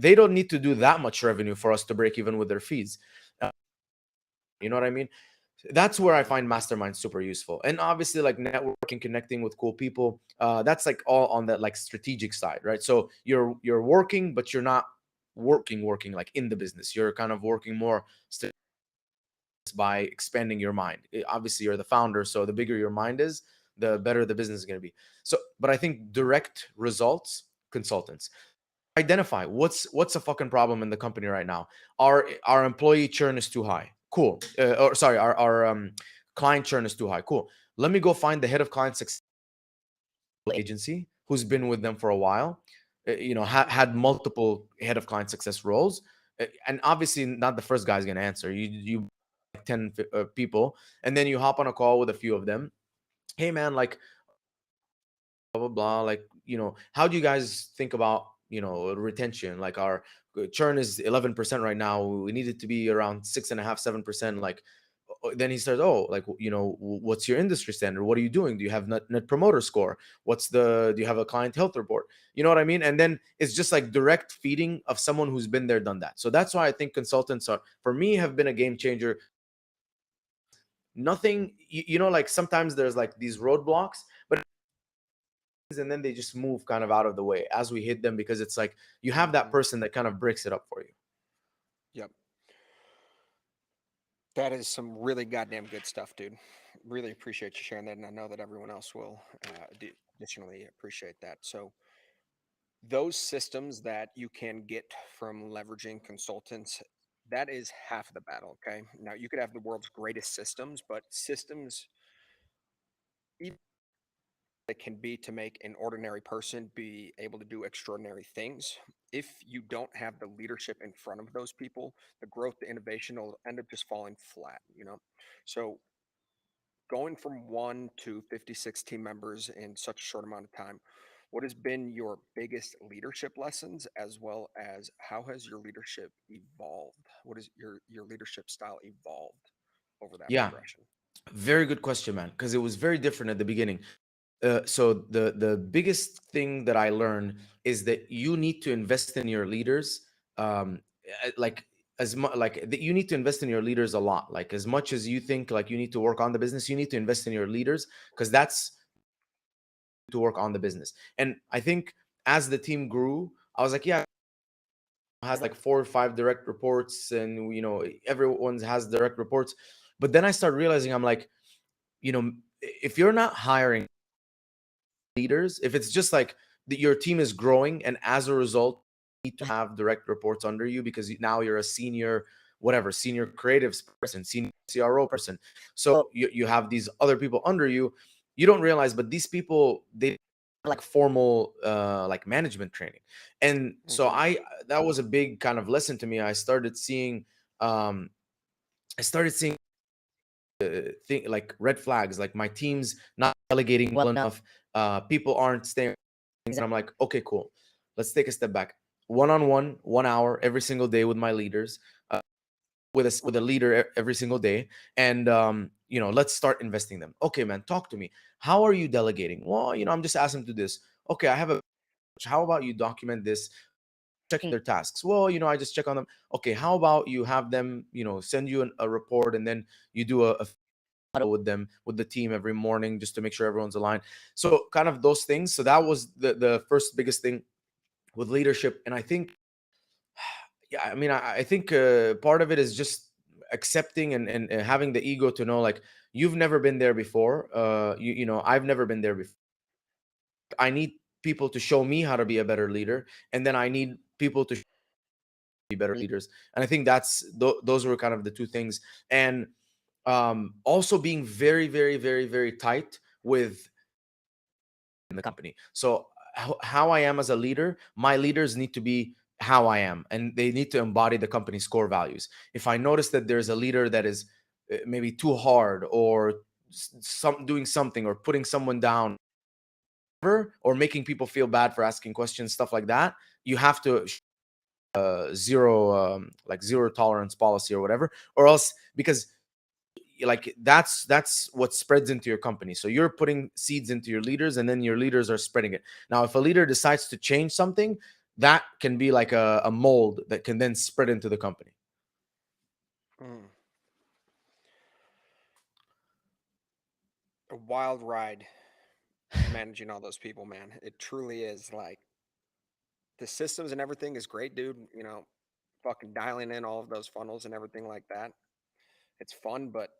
they don't need to do that much revenue for us to break even with their fees. Uh, you know what I mean? That's where I Hmm. find masterminds super useful. And obviously, like networking, connecting with cool people. That's like all on that like strategic side, right? So you're working, but you're not working like in the business. You're kind of working more by expanding your mind. Obviously, you're the founder, so the bigger your mind is, the better the business is going to be. So, but I think direct results, consultants identify what's a fucking problem in the company right now. Our employee churn is too high. Cool. Or sorry, our client churn is too high. Cool. Let me go find the head of client success agency who's been with them for a while. Had Hmm. multiple head of client success roles. And obviously, not the first guy's gonna answer. You 10 people, and then you hop on a call with a few of them. Hey, man, like blah blah blah, like, how do you guys think about retention? Like our churn is 11% right now, we need it to be around 6.5, 7%. Like, then he starts, oh, like, what's your industry standard? What are you doing? Do you have net promoter score? Do you have a client health report? You know what I mean? And then it's just like direct feeding of someone who's been there, done that. So that's why I think consultants are, for me, have been a game changer. Nothing, like sometimes there's like these roadblocks, but and then they just move kind of out of the way as we hit them, because it's like you have that Hmm. person that kind of breaks it up for you. Yep. That is some really goddamn good stuff, dude. Really appreciate you sharing that, and I know that everyone else will additionally appreciate that. So, those systems that you can get from leveraging consultants, that is half of the battle. Okay. Now, you could have the world's greatest systems, but systems, even that can be to make an ordinary person be able to do extraordinary things. If you don't have the leadership in front of those people, the growth, the innovation will end up just falling flat, you know? So, going from 1 to 56 team members in such a short amount of time, what has been your biggest leadership lessons, as well as how has your leadership evolved? What is your leadership style evolved over that Yeah, progression? very good question, man, because it was very different at the beginning. So the biggest thing that I learned is that you need to invest in your leaders, like as much like that you need to invest in your leaders a lot. Like as much as you think like you need to work on the business, you need to invest in your leaders, because that's to work on the business. And I think as the team grew, I was like, yeah, has like 4 or 5 direct reports, and everyone has direct reports. But then I start realizing, I'm like, if you're not hiring leaders, if it's just like your team is growing and as a result you need to have direct reports under you because now you're a senior, whatever, senior creatives person, senior CRO person, so you have these other people under you. You don't realize, but these people, they like formal like management training. And so Hmm. that was a big kind of lesson to me. Um I started seeing like red flags, like my team's not delegating well enough, people aren't staying, and I'm like, okay, cool, let's take a step back. One-on-one, 1 hour every single day with my leaders, with a leader every single day, and let's start investing them. Okay, man, talk to me. How are you delegating? Well, I'm just asking to do this. Okay, I have a, how about you document this, checking their tasks? Well, I just check on them. Okay, how about you have them, send you a report, and then you do a with them, with the team every morning, just to make sure everyone's aligned. So kind of those things. So that was the first biggest thing with leadership. And I think, yeah, I mean, I think part of it is just accepting and having the ego to know, like, you've never been there before. I've never been there before. I need people to show me how to be a better leader, and then I need people to be better leaders. And I think those were kind of the two things. And also being very, very, very, very tight with in the company. So how I am as a leader, my leaders need to be how I am, and they need to embody the company's core values. If I notice that there's a leader that is maybe too hard, or some doing something, or putting someone down, or making people feel bad for asking questions, stuff like that, you have to zero, like zero tolerance policy or whatever, or else, because like that's what spreads into your company. So you're putting seeds into your leaders, and then your leaders are spreading it. Now if a leader decides to change something, that can be like a mold that can then spread into the company. Mm. A wild ride managing all those people, man. It truly is. Like, the systems and everything is great, dude. Fucking dialing in all of those funnels and everything like that. It's fun, but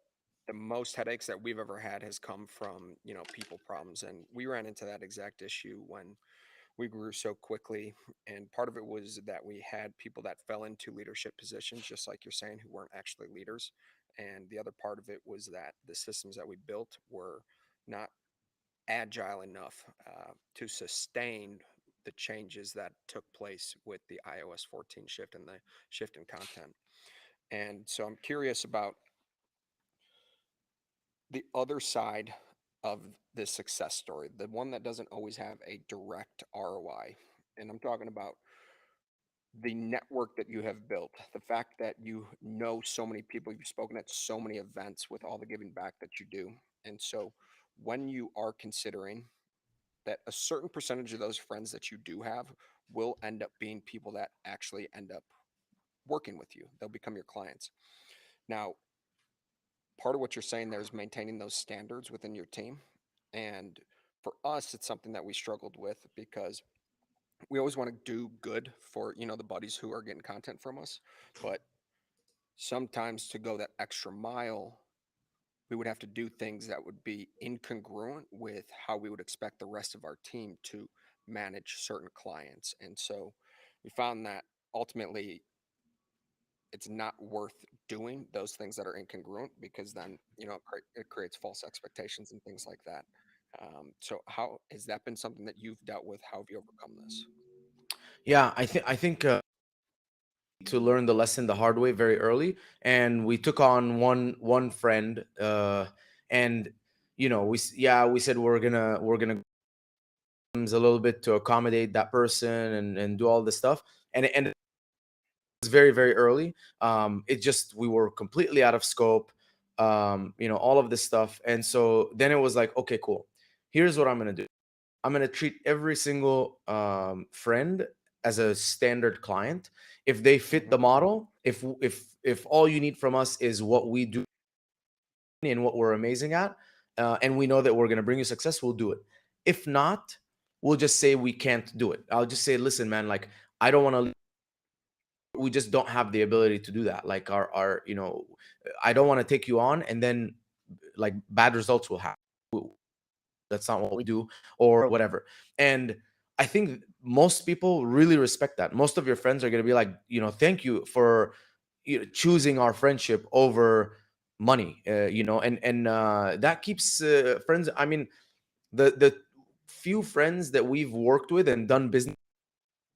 the most headaches that we've ever had has come from, people problems. And we ran into that exact issue when we grew so quickly. And part of it was that we had people that fell into leadership positions, just like you're saying, who weren't actually leaders. And the other part of it was that the systems that we built were not agile enough to sustain the changes that took place with the iOS 14 shift and the shift in content. And so I'm curious about the other side of this success story, the one that doesn't always have a direct ROI. And I'm talking about the network that you have built, the fact that you know so many people, you've spoken at so many events with all the giving back that you do. And so when you are considering that a certain percentage of those friends that you do have will end up being people that actually end up working with you, they'll become your clients. Now, part of what you're saying there is maintaining those standards within your team. And for us, it's something that we struggled with because we always want to do good for, the buddies who are getting content from us. But sometimes to go that extra mile, we would have to do things that would be incongruent with how we would expect the rest of our team to manage certain clients. And so we found that ultimately it's not worth doing those things that are incongruent because then it creates false expectations and things like that. So how has that been something that you've dealt with? How have you overcome this? Yeah, I think to learn the lesson the hard way very early, and we took on one friend, and yeah, we said we're gonna a little bit to accommodate that person and do all this stuff, and it was very very early. It just we were completely out of scope, all of this stuff, and so then it was like, okay, cool. Here's what I'm gonna do. I'm gonna treat every single friend as a standard client. If they fit Hmm. the model, if all you need from us is what we do and what we're amazing at, and we know that we're gonna bring you success, we'll do it. If not, we'll just say we can't do it. I'll just say, listen, man, like I don't want to. We just don't have the ability to do that. Like I don't want to take you on, and then like bad results will happen. That's not what we do, or whatever. And I think most people really respect that. Most of your friends are going to be like, thank you for choosing our friendship over money, and that keeps friends. I mean, the few friends that we've worked with and done business,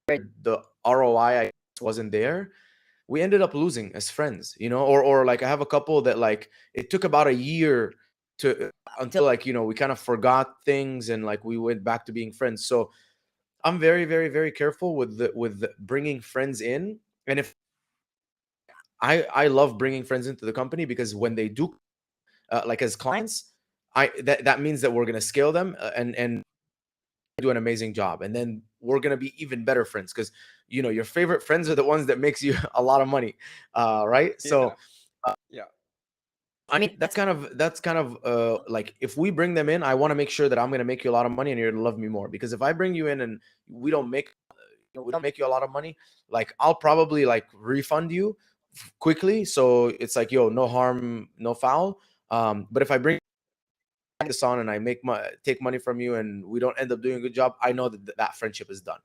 the ROI wasn't there, we ended up losing as friends, or like I have a couple that like it took about a year to until like we kind of forgot things and like we went back to being friends. So I'm very very very careful with bringing friends in. And if I love bringing friends into the company, because when they do like as clients, that means that we're going to scale them, and do an amazing job, and then we're going to be even better friends, because your favorite friends are the ones that makes you a lot of money, right? Yeah. So Yeah. I mean, that's kind of like if we bring them in, I want to make sure that I'm going to make you a lot of money and you're going to love me more. Because if I bring you in and we don't make you a lot of money, like I'll probably like refund you quickly. So it's like, yo, no harm, no foul. But if I bring this on and I take money from you and we don't end up doing a good job, I know that that friendship is done.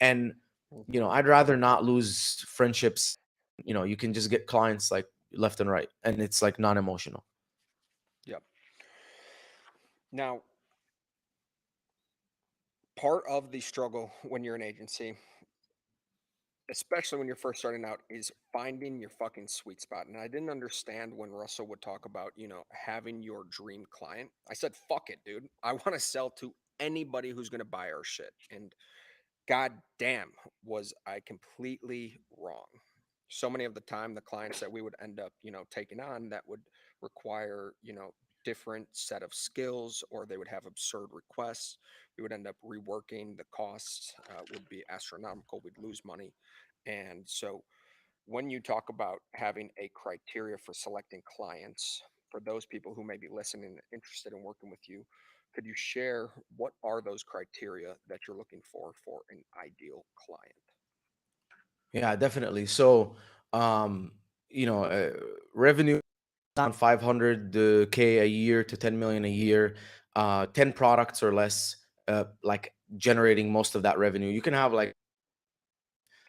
And Hmm. I'd rather not lose friendships. You can just get clients like left and right, and it's like non-emotional. Yep. Now, part of the struggle when you're an agency, especially when you're first starting out, is finding your fucking sweet spot. And I didn't understand when Russell would talk about, having your dream client. I said, fuck it, dude. I want to sell to anybody who's going to buy our shit. And god damn, was I completely wrong. So many of the time, the clients that we would end up, taking on that would require, different set of skills, or they would have absurd requests. We would end up reworking. The costs would be astronomical. We'd lose money. And so when you talk about having a criteria for selecting clients, for those people who may be listening and interested in working with you, could you share what are those criteria that you're looking for an ideal client? Yeah, definitely. So, um, revenue around 500K a year to 10 million a year, 10 products or less, like generating most of that revenue. You can have like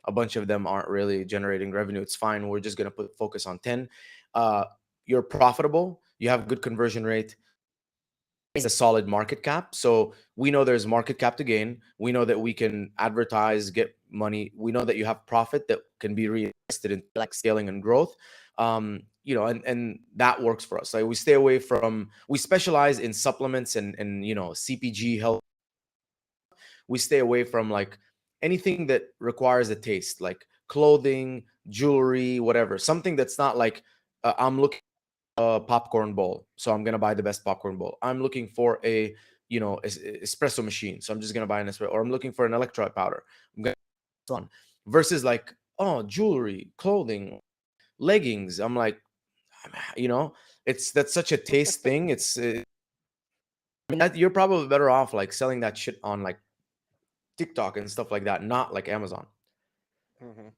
a bunch of them aren't really generating revenue. It's fine. We're just gonna put focus on 10. Uh, you're profitable. You have good conversion rate. Is a solid market cap. So we know there's market cap to gain. We know that we can advertise, get money. We know that you have profit that can be reinvested in like scaling and growth. And that works for us. Like we stay away from, we specialize in supplements and CPG health. We stay away from like anything that requires a taste, like clothing, jewelry, whatever. Something that's not like I'm looking for a popcorn bowl, so I'm gonna buy the best popcorn bowl. I'm looking for a espresso machine, so I'm just gonna buy an espresso. Or I'm looking for an electrolyte powder. I'm gonna buy one. Versus like, oh, jewelry, clothing, leggings. I'm like, you know, it's that's such a taste thing. It's I mean, that you're probably better off like selling that shit on like TikTok and stuff like that, not like Amazon. Hmm.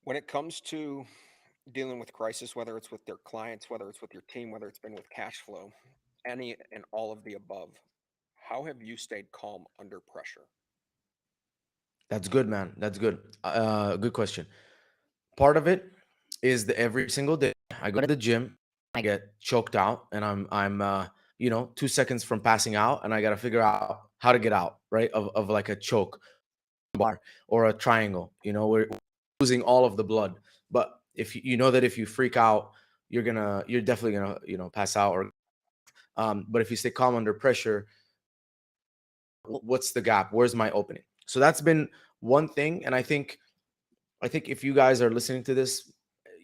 When it comes to dealing with crisis, whether it's with their clients, whether it's with your team, whether it's been with cash flow, any and all of the above, how have you stayed calm under pressure? That's good, man. That's good. Good question. Part of it is the every single day I go to the gym, I get choked out, and I'm 2 seconds from passing out, and I got to figure out how to get out, right? Of like a choke bar or a triangle. We're losing all of the blood. But if you know that if you freak out, you're definitely gonna pass out. Or but if you stay calm under pressure, what's the gap? Where's my opening? So that's been one thing, and I think if you guys are listening to this,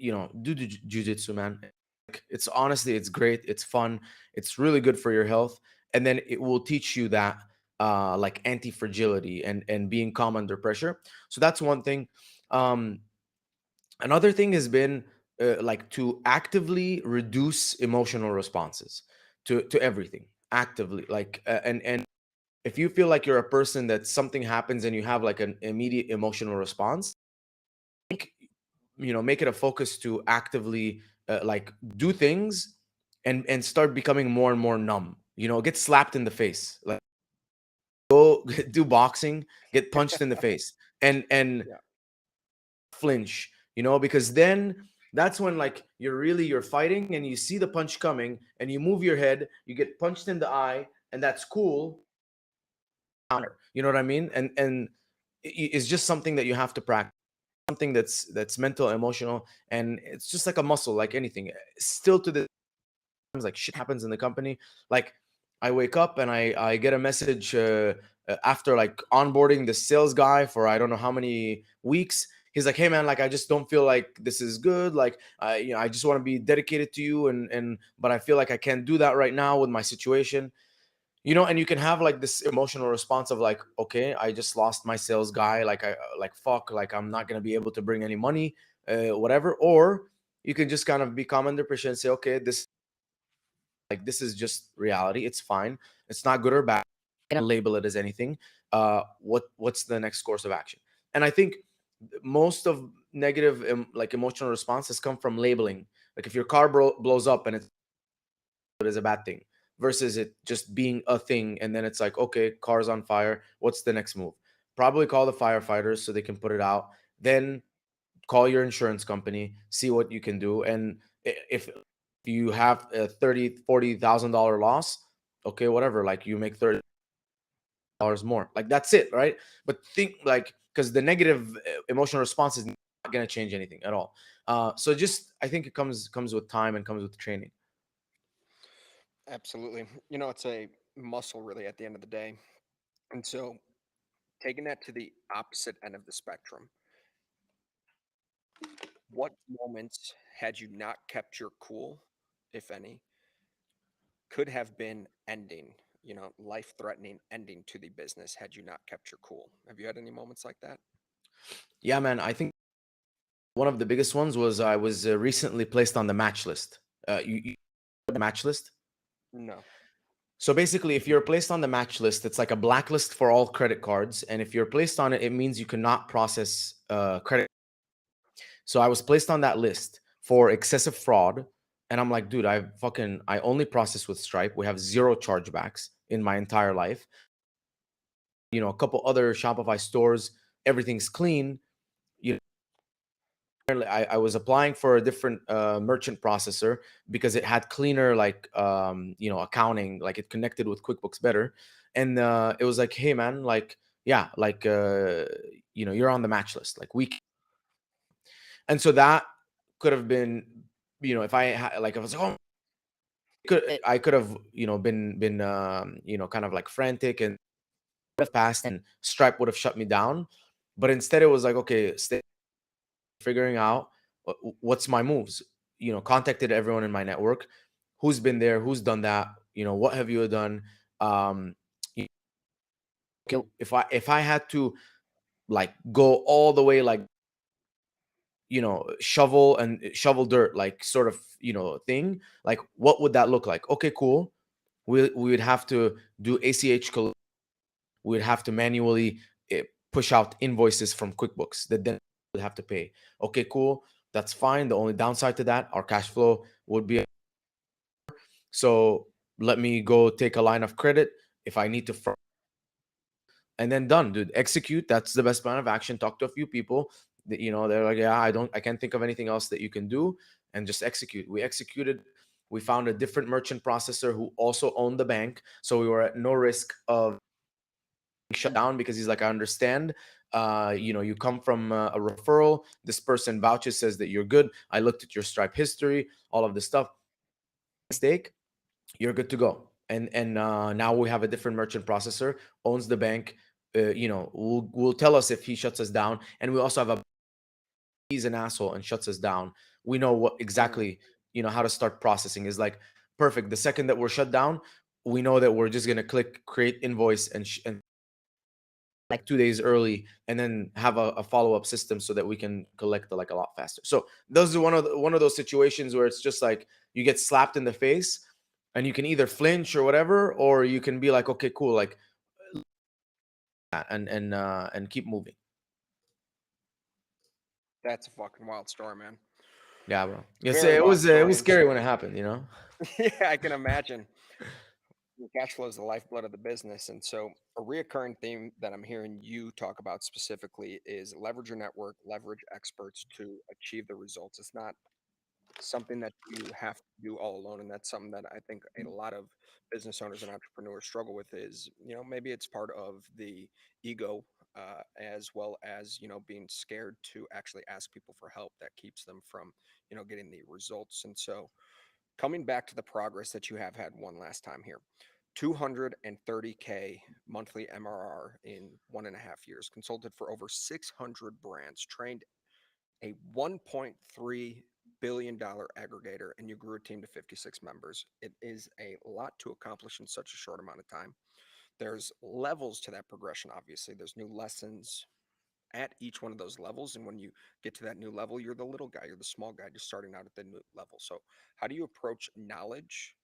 do jujitsu, man. It's honestly, it's great. It's fun. It's really good for your health, and then it will teach you that like anti fragility and being calm under pressure. So that's one thing. Um, Another thing has been like to actively reduce emotional responses to everything actively, like and if you feel like you're a person that something happens and you have like an immediate emotional response, think, make it a focus to actively like do things and start becoming more and more numb. Get slapped in the face, like go do boxing, get punched in the face, and Yeah. flinch. Because then that's when like you're fighting and you see the punch coming and you move your head, you get punched in the eye, and that's cool. You know what I mean? And it's just something that you have to practice, something that's mental, emotional, and it's just like a muscle, like anything. Still to this, like shit happens in the company. Like I wake up and I get a message after like onboarding the sales guy for I don't know how many weeks. He's like, "Hey man, like I just don't feel like this is good. Like I just want to be dedicated to you, and but I feel like I can't do that right now with my situation." And you can have like this emotional response of like, okay, I just lost my sales guy, like I like fuck, like I'm not going to be able to bring any money, whatever. Or you can just kind of be calm under pressure and say, okay, this is just reality, it's fine, it's not good or bad, I don't label it as anything. What's the next course of action? And I think most of negative like emotional responses come from labeling. Like if your car blows up and it is a bad thing, versus it just being a thing, and then it's like, okay, car's on fire, what's the next move? Probably call the firefighters so they can put it out, then call your insurance company, see what you can do. And if you have a 30 40 thousand dollar loss, okay, whatever, like you make $30 more, like that's it, right? But think like, because the negative emotional response is not going to change anything at all. So just I think it comes with time and comes with training. Absolutely. It's a muscle really at the end of the day. And so taking that to the opposite end of the spectrum, what moments had you not kept your cool, if any, could have been ending, life threatening ending to the business had you not kept your cool? Have you had any moments like that? Yeah, man, I think one of the biggest ones was I was recently placed on the match list. You know the match list. No. So basically, if you're placed on the match list, it's like a blacklist for all credit cards, and if you're placed on it, it means you cannot process credit. So I was placed on that list for excessive fraud, and I'm like, dude, I only process with Stripe. We have zero chargebacks in my entire life. A couple other Shopify stores, everything's clean. You I was applying for a different merchant processor because it had cleaner like accounting, like it connected with QuickBooks better. And it was like, hey man, like yeah, like you're on the match list, like and so that could have been, if like if I was like, oh, I could have been kind of like frantic and would have passed and Stripe would have shut me down. But instead, it was like, okay, stay figuring out what's my moves. Contacted everyone in my network, who's been there, who's done that. What have you done? Um, if I had to like go all the way, like shovel dirt, like sort of thing, like what would that look like? Okay, cool. We would have to do ACH. We'd have to manually push out invoices from QuickBooks that then would have to pay. Okay, cool. That's fine. The only downside to that, our cash flow would be so. Let me go take a line of credit if I need to, and then done, dude. Execute. That's the best plan of action. Talk to a few people. They're like, yeah, I can't think of anything else that you can do, and just execute. We executed. We found a different merchant processor who also owned the bank, so we were at no risk of shut down because he's like, I understand. You come from a referral. This person vouches, says that you're good. I looked at your Stripe history, all of this stuff. Mistake, you're good to go. And now we have a different merchant processor, owns the bank. Will tell us if he shuts us down, and we also have a he's an asshole and shuts us down. We know what Mm. exactly how to start processing is like perfect. The second that we're shut down, we know that we're just gonna click create invoice and like 2 days early, and then have a follow-up system so that we can collect like a lot faster. So those are one of those situations where it's just like you get slapped in the face, and you can either flinch or whatever, or you can be like, okay, cool, like and keep moving. That's a fucking wild story, man. Yeah, bro. Yes, Very it wild was it story. was And scary so, when it happened. yeah, I can imagine. Your cash flow is the lifeblood of the business. And so, a reoccurring theme that I'm hearing you talk about specifically is leverage your network, leverage experts to achieve the results. It's not something that you have to do all alone, and that's something that I think a lot of business owners and entrepreneurs struggle with. Is maybe it's part of the ego, as well as being scared to actually ask people for help that keeps them from getting the results. And so, coming back to the progress that you have had one last time here, 230K monthly MRR in 1.5 years, consulted for over 600 brands, trained a $1.3 billion aggregator, and you grew a team to 56 members. It is a lot to accomplish in such a short amount of time. There's levels to that progression, obviously. There's new lessons at each one of those levels. And when you get to that new level, you're the little guy, you're the small guy just starting out at the new level. So, how do you approach knowledge,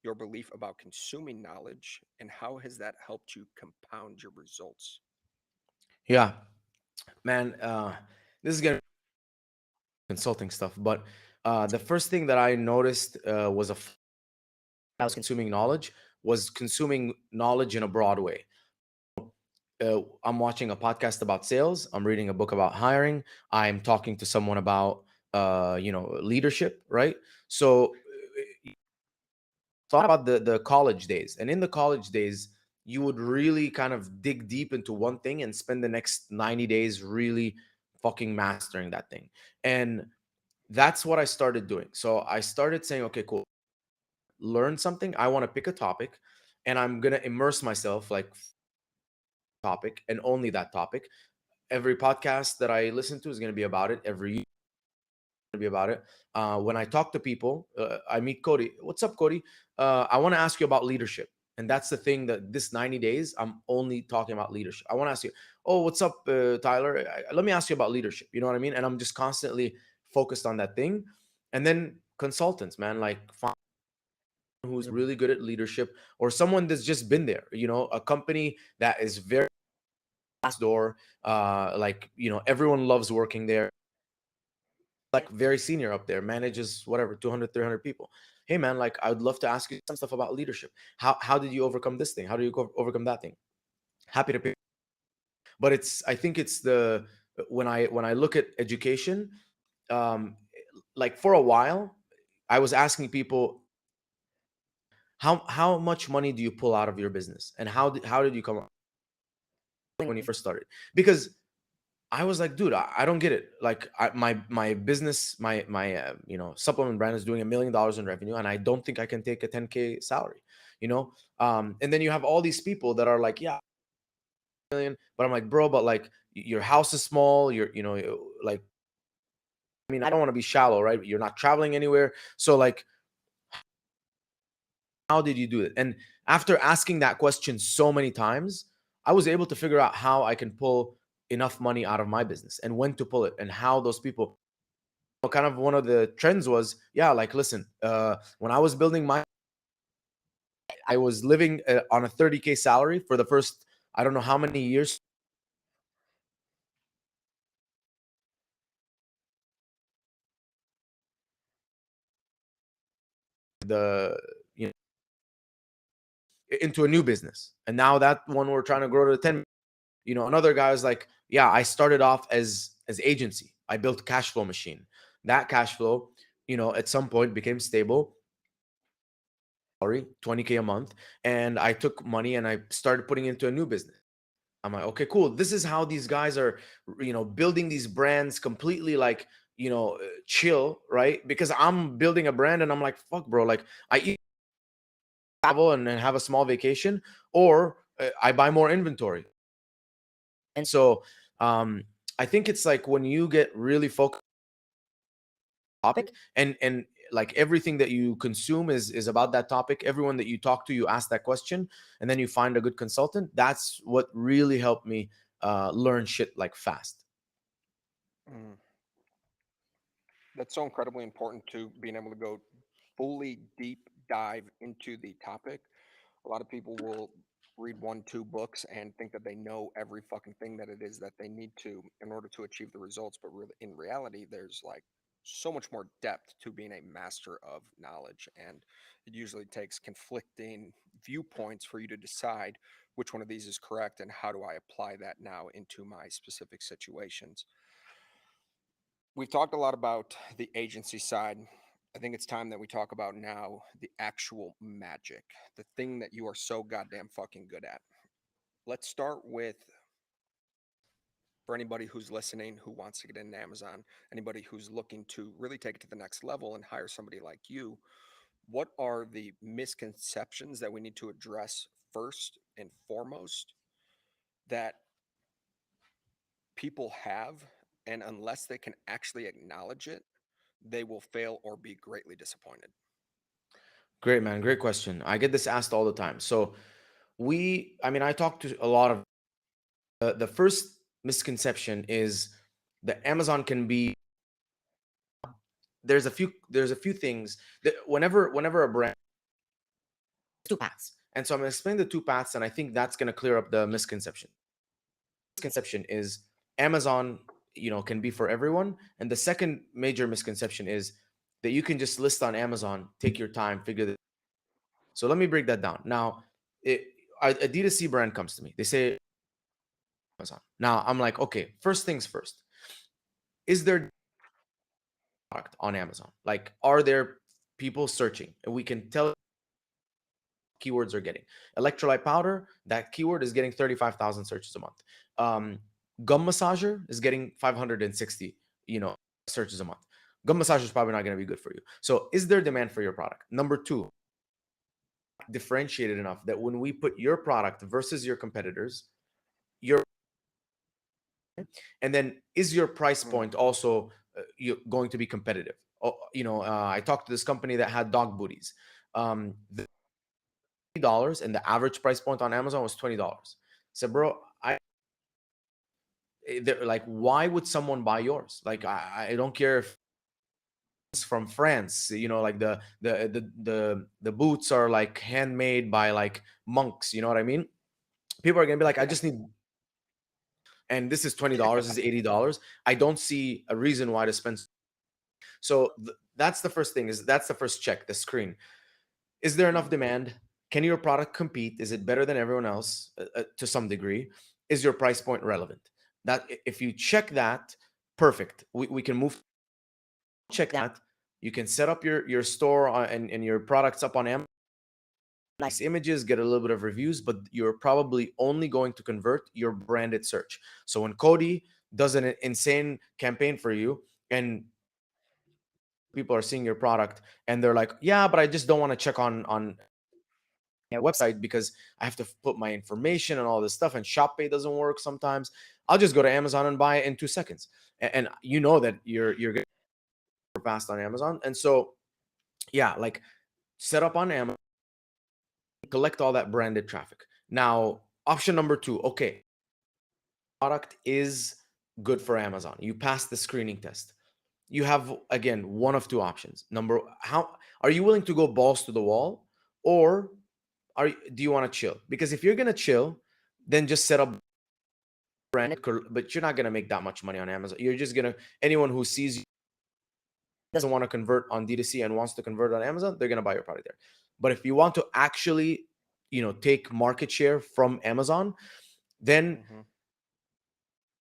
your belief about consuming knowledge, and how has that helped you compound your results? Yeah, man. This is gonna be consulting stuff, but the first thing that I noticed was I was consuming knowledge, was consuming knowledge in a broad way. I'm watching a podcast about sales. I'm reading a book about hiring. I'm talking to someone about leadership, right? So thought about the college days, and in the college days, you would really kind of dig deep into one thing and spend the next 90 days really fucking mastering that thing. And that's what I started doing. So I started saying, okay, cool, learn something. I want to pick a topic, and I'm gonna immerse myself like topic and only that topic. Every podcast that I listen to is gonna be about it. Every to be about it. When I talk to people, I meet Cody. What's up, Cody? I want to ask you about leadership. And that's the thing, that this 90 days, I'm only talking about leadership. I want to ask you, oh, what's up, Tyler? Let me ask you about leadership. You know what I mean? And I'm just constantly focused on that thing. And then consultants, man, like find who's really good at leadership, or someone that's just been there, a company that is very glass door. Like, everyone loves working there, like very senior up there, manages whatever 200, 300 people. Hey man, like I would love to ask you some stuff about leadership. How did you overcome this thing? How do you overcome that thing? Happy to pick. But I think it's the when I look at education, um like for a while I was asking people, how much money do you pull out of your business, and how did you come up when you first started? Because I was like, dude, I don't get it. Like, my business, my supplement brand is doing $1 million in revenue, and I don't think I can take a 10K salary. And then you have all these people that are like, yeah, million. But I'm like, bro, but like your house is small. Like, I mean, I don't want to be shallow, right? You're not traveling anywhere. So like, how did you do it? And after asking that question so many times, I was able to figure out how I can pull enough money out of my business and when to pull it and how those people, kind of one of the trends was, yeah, like, listen, when I was building my, I was living on a 30K salary for the first, I don't know how many years. The, you know, into a new business. And now that one we're trying to grow to 10. Another guy was like, yeah, I started off as agency. I built a cash flow machine. That cash flow, at some point became stable, salary, 20K a month. And I took money and I started putting into a new business. I'm like, okay, cool. This is how these guys are, building these brands completely like, chill, right? Because I'm building a brand and I'm like, fuck, bro. Like, I either travel and then have a small vacation, or I buy more inventory. And so, I think it's like when you get really focused on the topic, and like everything that you consume is about that topic. Everyone that you talk to, you ask that question, and then you find a good consultant. That's what really helped me learn shit like fast. Mm. That's so incredibly important to being able to go fully deep dive into the topic. A lot of people will read one, two books and think that they know every fucking thing that it is that they need to in order to achieve the results. But really, in reality, there's like so much more depth to being a master of knowledge. And it usually takes conflicting viewpoints for you to decide which one of these is correct and how do I apply that now into my specific situations. We've talked a lot about the agency side. I think it's time that we talk about now the actual magic, the thing that you are so goddamn fucking good at. Let's start with, for anybody who's listening who wants to get into Amazon, anybody who's looking to really take it to the next level and hire somebody like you, what are the misconceptions that we need to address first and foremost that people have? And unless they can actually acknowledge it, they will fail or be greatly disappointed. Great, man. Great question. I get this asked all the time. So I mean, I talk to a lot of, the first misconception is that Amazon can be, there's a few things that whenever a brand, two paths. And so I'm going to explain the two paths, and I think that's going to clear up the misconception. Misconception is Amazon, can be for everyone. And the second major misconception is that you can just list on Amazon, take your time, figure this. So let me break that down. Now, it, a D2C brand comes to me. They say Amazon. Now I'm like, okay, first things first. Is there product on Amazon? Like, are there people searching? And we can tell keywords are getting. Electrolyte powder, that keyword is getting 35,000 searches a month. Gum massager is getting 560, searches a month. Gum massager is probably not going to be good for you. So is there demand for your product? Number two, differentiated enough that when we put your product versus your competitors, your and then is your price Mm, point also going to be competitive? I talked to this company that had dog booties. The $20 and the average price point on Amazon was $20. So, bro, they're like, why would someone buy yours? Like, I don't care if it's from France. Like the boots are like handmade by like monks. You know what I mean? People are gonna be like, I yeah. just need, and this is $20, this is $80. I don't see a reason why to spend. So that's the first thing. That's the first check, the screen. Is there enough Mm, demand? Can your product compete? Is it better than everyone else to some degree? Is your price point relevant? That if you check that, perfect. We can move. Check that. You can set up your store and your products up on Amazon. Nice images, get a little bit of reviews, but you're probably only going to convert your branded search. So when Cody does an insane campaign for you, and people are seeing your product and they're like, yeah, but I just don't want to check on website because I have to put my information and all this stuff, and shop pay doesn't work sometimes. I'll just go to Amazon and buy it in 2 seconds. And you know that you're getting fast on Amazon. And so yeah, like set up on Amazon, collect all that branded traffic. Now, option number two, okay, product is good for Amazon. You pass the screening test. You have again one of two options. Number, how are you willing to go balls to the wall, or do you want to chill? Because if you're gonna chill, then just set up brand, but you're not gonna make that much money on Amazon. You're just gonna, anyone who sees you doesn't want to convert on D2C and wants to convert on Amazon, they're gonna buy your product there. But if you want to actually, take market share from Amazon, then Mm-hmm.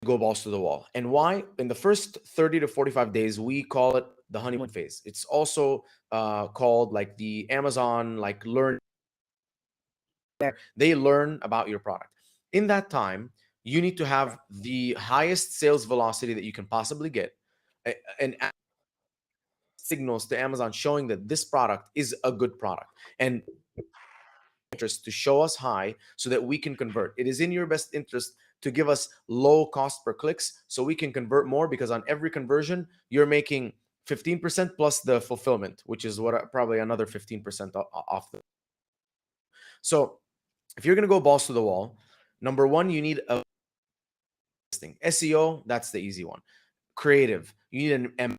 go balls to the wall. And why? In the first 30 to 45 days, we call it the honeymoon phase. It's also called like the Amazon like learn. They learn about your product. In that time, you need to Okay. have the highest sales velocity that you can possibly get, and signals to Amazon showing that this product is a good product, and interest to show us high so that we can convert. It is in your best interest to give us low cost per clicks so we can convert more, because on every conversion you're making 15% plus the fulfillment, which is what probably another 15% off the. So if you're going to go balls to the wall, number one, you need a listing. SEO, that's the easy one. Creative, you need an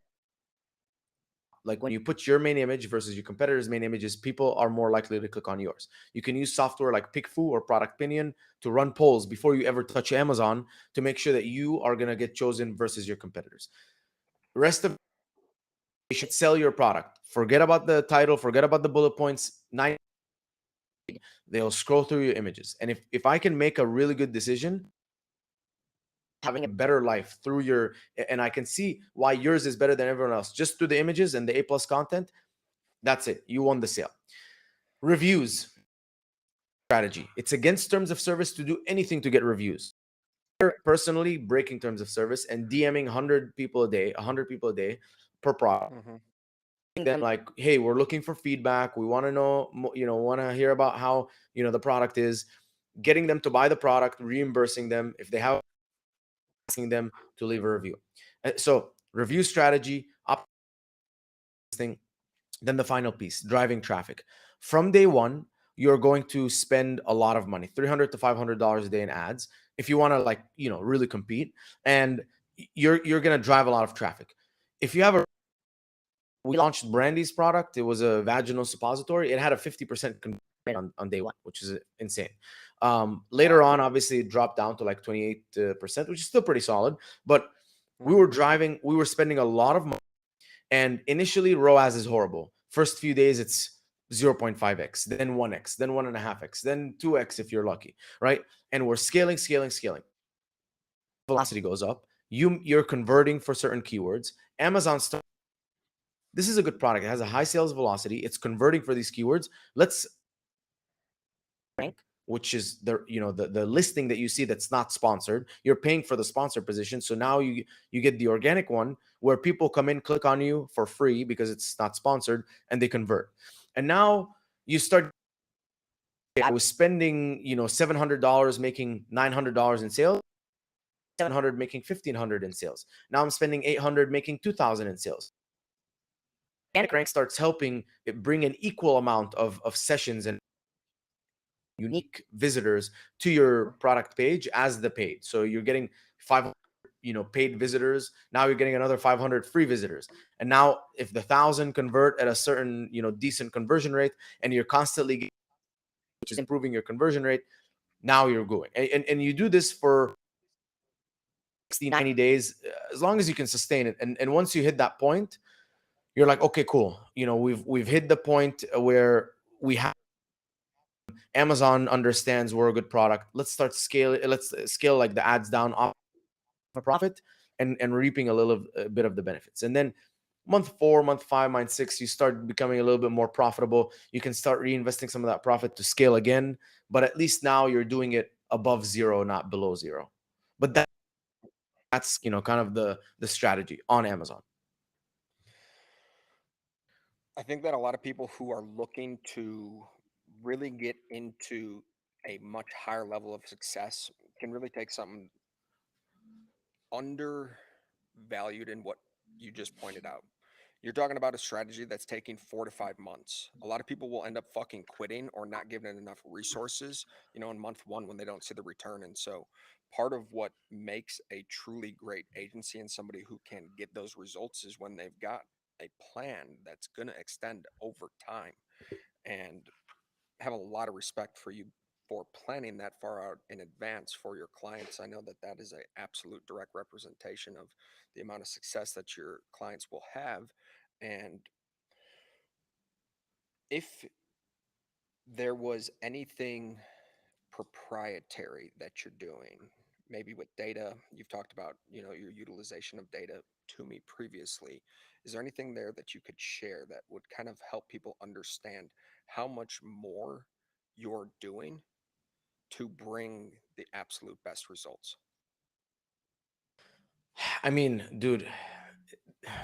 like when you put your main image versus your competitor's main images, people are more likely to click on yours. You can use software like Pickfu or Product Pinion to run polls before you ever touch Amazon to make sure that you are going to get chosen versus your competitors. Rest of you should sell your product. Forget about the title, forget about the bullet points. They'll scroll through your images. And if I can make a really good decision, having a better life through your, and I can see why yours is better than everyone else just through the images and the A+ content, that's it. You won the sale. Reviews strategy. It's against terms of service to do anything to get reviews. Personally, breaking terms of service and DMing 100 people a day, 100 people a day per product. Mm-hmm. Then like, hey, we're looking for feedback. We want to know, want to hear about how, the product is. Getting them to buy the product, reimbursing them if they have, asking them to leave a review. So review strategy, thing. Then the final piece, driving traffic. From day one, you're going to spend a lot of money, $300 to $500 a day in ads, if you want to like, really compete. And you're going to drive a lot of traffic. If you have a, we launched Brandy's product. It was a vaginal suppository. It had a 50% conversion rate on day one, which is insane. Later Wow. on, obviously, it dropped down to like 28%, which is still pretty solid. But Mm-hmm. we were spending a lot of money. And initially, ROAS is horrible. First few days, it's 0.5x, then 1x, then 1.5x, then 2x if you're lucky, right? And we're scaling, scaling, scaling. Velocity goes up. You're converting for certain keywords. Amazon starts, this is a good product. It has a high sales velocity. It's converting for these keywords. Let's rank, which is the listing that you see that's not sponsored. You're paying for the sponsor position. So now you get the organic one where people come in, click on you for free because it's not sponsored, and they convert. And now you start, I was spending, $700 making $900 in sales, 700 making 1,500 in sales. Now I'm spending 800 making 2,000 in sales. Organic rank starts helping it bring an equal amount of sessions and unique visitors to your product page as the paid. So you're getting 500, paid visitors. Now you're getting another 500 free visitors. And now if the 1,000 convert at a certain, decent conversion rate, and you're constantly, which is improving your conversion rate, now you're going. And you do this for 60, 90 days, as long as you can sustain it. And once you hit that point, you're like, okay, cool. We've hit the point where we have, Amazon understands we're a good product. Let's start scale. Let's scale like the ads down off a profit, and reaping a bit of the benefits. And then month 4, month 5, month 6, you start becoming a little bit more profitable. You can start reinvesting some of that profit to scale again. But at least now you're doing it above zero, not below zero. But that's kind of the strategy on Amazon. I think that a lot of people who are looking to really get into a much higher level of success can really take something undervalued in what you just pointed out. You're talking about a strategy that's taking 4 to 5 months. A lot of people will end up fucking quitting or not giving it enough resources, in month one when they don't see the return. And so, part of what makes a truly great agency and somebody who can get those results is when they've got a plan that's going to extend over time. And have a lot of respect for you for planning that far out in advance for your clients. I know that that is a absolute direct representation of the amount of success that your clients will have. And if there was anything proprietary that you're doing, maybe with data, you've talked about, your utilization of data to me previously. Is there anything there that you could share that would kind of help people understand how much more you're doing to bring the absolute best results? I mean, dude,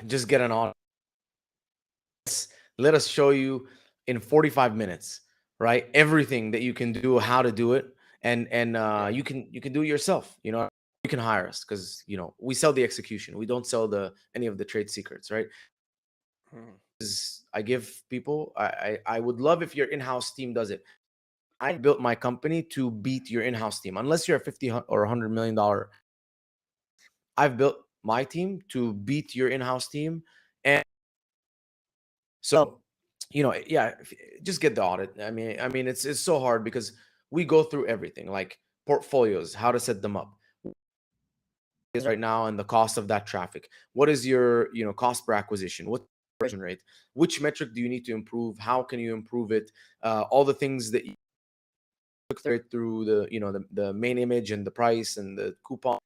just get an audit. Let us show you in 45 minutes, right? Everything that you can do, how to do it, and Yeah. you can do it yourself. You can hire us because we sell the execution. We don't sell the any of the trade secrets, right? Mhm. I give people. I would love if your in-house team does it. I built my company to beat your in-house team. Unless you're a 50 or $100 million, I've built my team to beat your in-house team. And so, yeah, just get the audit. I mean, it's so hard because we go through everything, like portfolios, how to set them up is right now, and the cost of that traffic. What is your, cost per acquisition? What's the conversion rate? Which metric do you need to improve? How can you improve it? All the things that you look through the main image and the price and the coupon,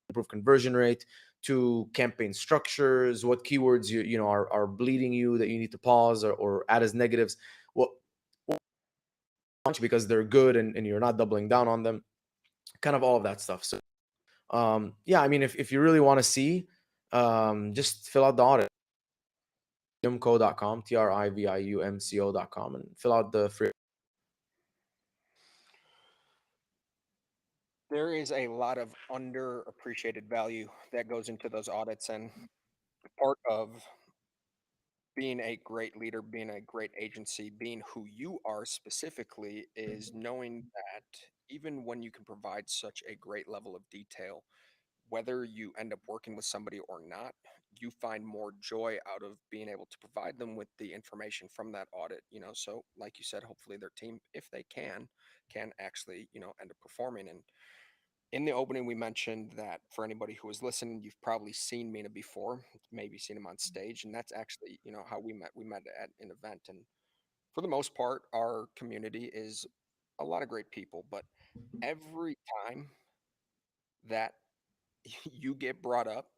improve conversion rate, to campaign structures, what keywords are bleeding you that you need to pause or add as negatives. Well, because they're good, and you're not doubling down on them, kind of all of that stuff. So yeah, I mean, if you really want to see, just fill out the audit, triviumco.com, triviumco.com, and fill out the free. There is a lot of underappreciated value that goes into those audits. And part of being a great leader, being a great agency, being who you are specifically, is knowing that even when you can provide such a great level of detail, whether you end up working with somebody or not, you find more joy out of being able to provide them with the information from that audit. So like you said, hopefully their team, if they can actually, end up performing. And in the opening, we mentioned that for anybody who was listening, you've probably seen Mina before, maybe seen him on stage, and that's actually, how we met. We met at an event, and for the most part, our community is a lot of great people. But every time that you get brought up,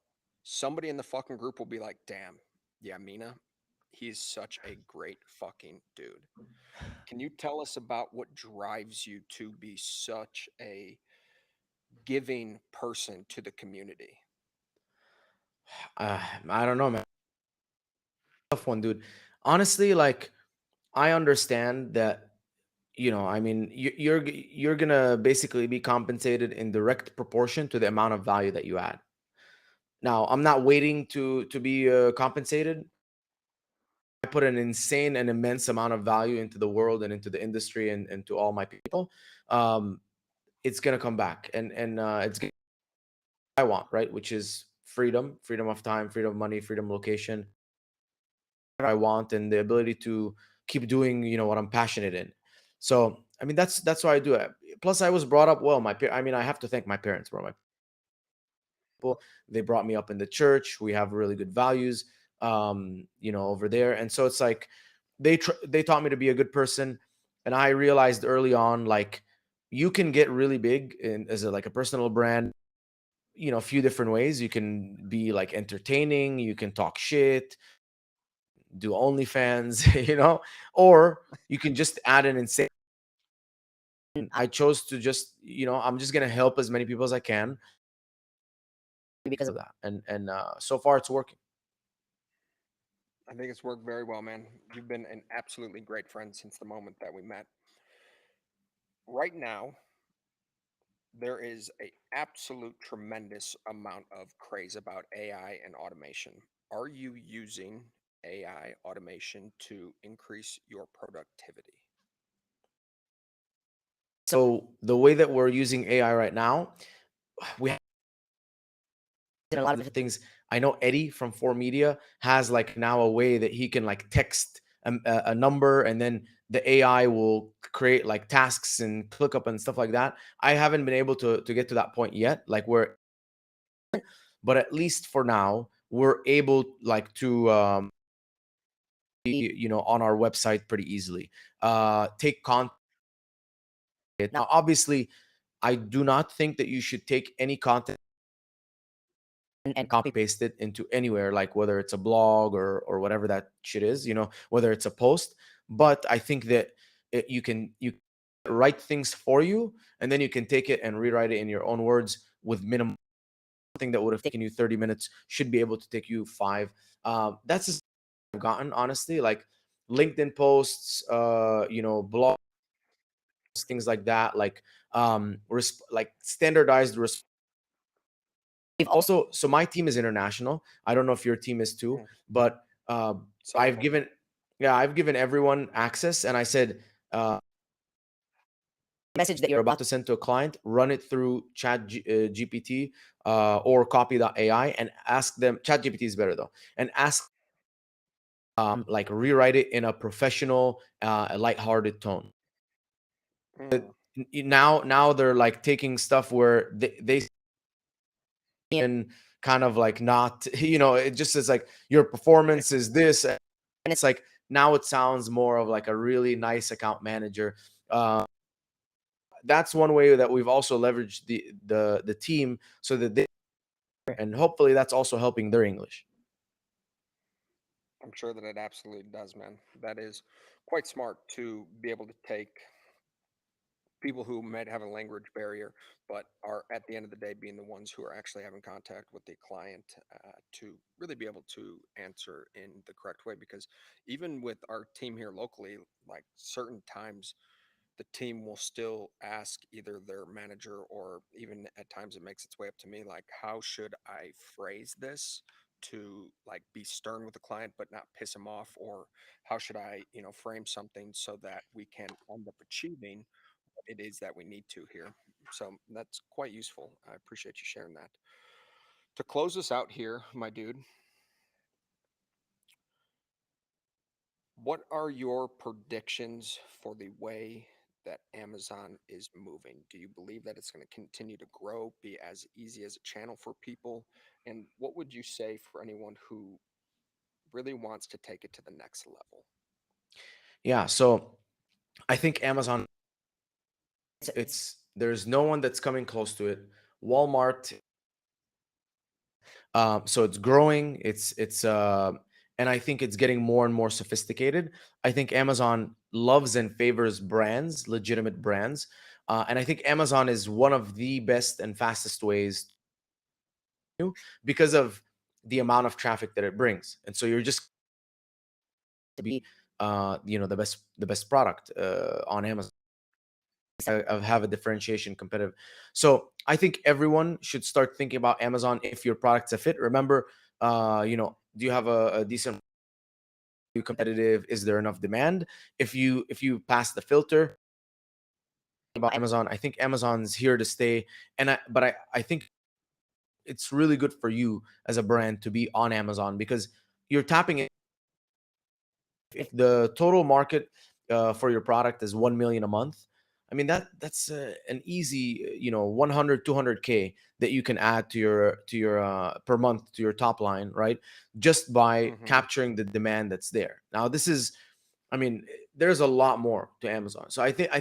somebody in the fucking group will be like, "Damn, yeah, Mina, he's such a great fucking dude." Can you tell us about what drives you to be such a giving person to the community? I don't know, man. Tough one, dude. Honestly, like, I understand that, I mean, you're gonna basically be compensated in direct proportion to the amount of value that you add. Now, I'm not waiting to be compensated. I put an insane and immense amount of value into the world and into the industry, and to all my people. Um, it's gonna come back, and it's gonna, I want, right, which is freedom of time, freedom of money, freedom of location. I want, and the ability to keep doing, what I'm passionate in. So, I mean, that's why I do it. Plus, I was brought up well. I mean, I have to thank my parents, bro. My people, they brought me up in the church. We have really good values, over there. And so it's like they taught me to be a good person, and I realized early on, like, you can get really big as like a personal brand. A few different ways. You can be like entertaining. You can talk shit, do OnlyFans, or you can just add an insane. I chose to just, I'm just gonna help as many people as I can because of that, and so far it's working. I think it's worked very well, man. You've been an absolutely great friend since the moment that we met. Right now, there is a absolute tremendous amount of craze about AI and automation. Are you using AI automation to increase your productivity? So the way that we're using AI right now, we have a lot of different things. I know Eddie from 4 Media has like now a way that he can like text a number, and then the AI will create like tasks and ClickUp and stuff like that. I haven't been able to get to that point yet, like where, but at least for now, we're able like to be, on our website pretty easily. Take content. Now, obviously, I do not think that you should take any content and copy paste it into anywhere, like whether it's a blog or whatever that shit is, whether it's a post. But I think that you write things for you, and then you can take it and rewrite it in your own words with minimum. Something that would have taken you 30 minutes should be able to take you 5. That's just I've gotten, honestly, like LinkedIn posts, blogs, things like that, like like standardized we've also, so my team is international. I don't know if your team is too, Mm, but some of I've them. given, yeah, I've given everyone access, and I said, message that you're about to send to a client, run it through GPT or copy.ai, and ask them. Chat GPT is better though, and ask like rewrite it in a professional, lighthearted tone. Mm, Now they're like taking stuff where they and kind of like not, it just is like your yeah, performance is this, and it's like now it sounds more of like a really nice account manager. uh, that's one way that we've also leveraged the team, so that they, and hopefully that's also helping their English. I'm sure that it absolutely does, man. That is quite smart to be able to take people who might have a language barrier, but are at the end of the day being the ones who are actually having contact with the client to really be able to answer in the correct way. Because even with our team here locally, like certain times, the team will still ask either their manager, or even at times it makes its way up to me, like, how should I phrase this to like be stern with the client but not piss him off, or how should I, frame something so that we can end up achieving it is that we need to here. So that's quite useful. I appreciate you sharing that. To close us out here, my dude, what are your predictions for the way that Amazon is moving? Do you believe that it's going to continue to grow, be as easy as a channel for people? And what would you say for anyone who really wants to take it to the next level? Yeah, so I think Amazon, it's there's no one that's coming close to it. Walmart, so it's growing. And I think it's getting more and more sophisticated. I think Amazon loves and favors brands, legitimate brands, and I think Amazon is one of the best and fastest ways because of the amount of traffic that it brings. And so you're just to be, the best product on Amazon. Have a differentiation competitive. So I think everyone should start thinking about Amazon if your product's a fit. Remember, do you have a decent, competitive? Is there enough demand? If you pass the filter about Amazon, I think Amazon's here to stay. But I think it's really good for you as a brand to be on Amazon, because you're tapping it. If the total market for your product is 1 million a month, I mean that's an easy 100 200K that you can add to your per month to your top line, right? Just by Hmm. capturing the demand that's there. Now this is, I mean, there's a lot more to Amazon. So I think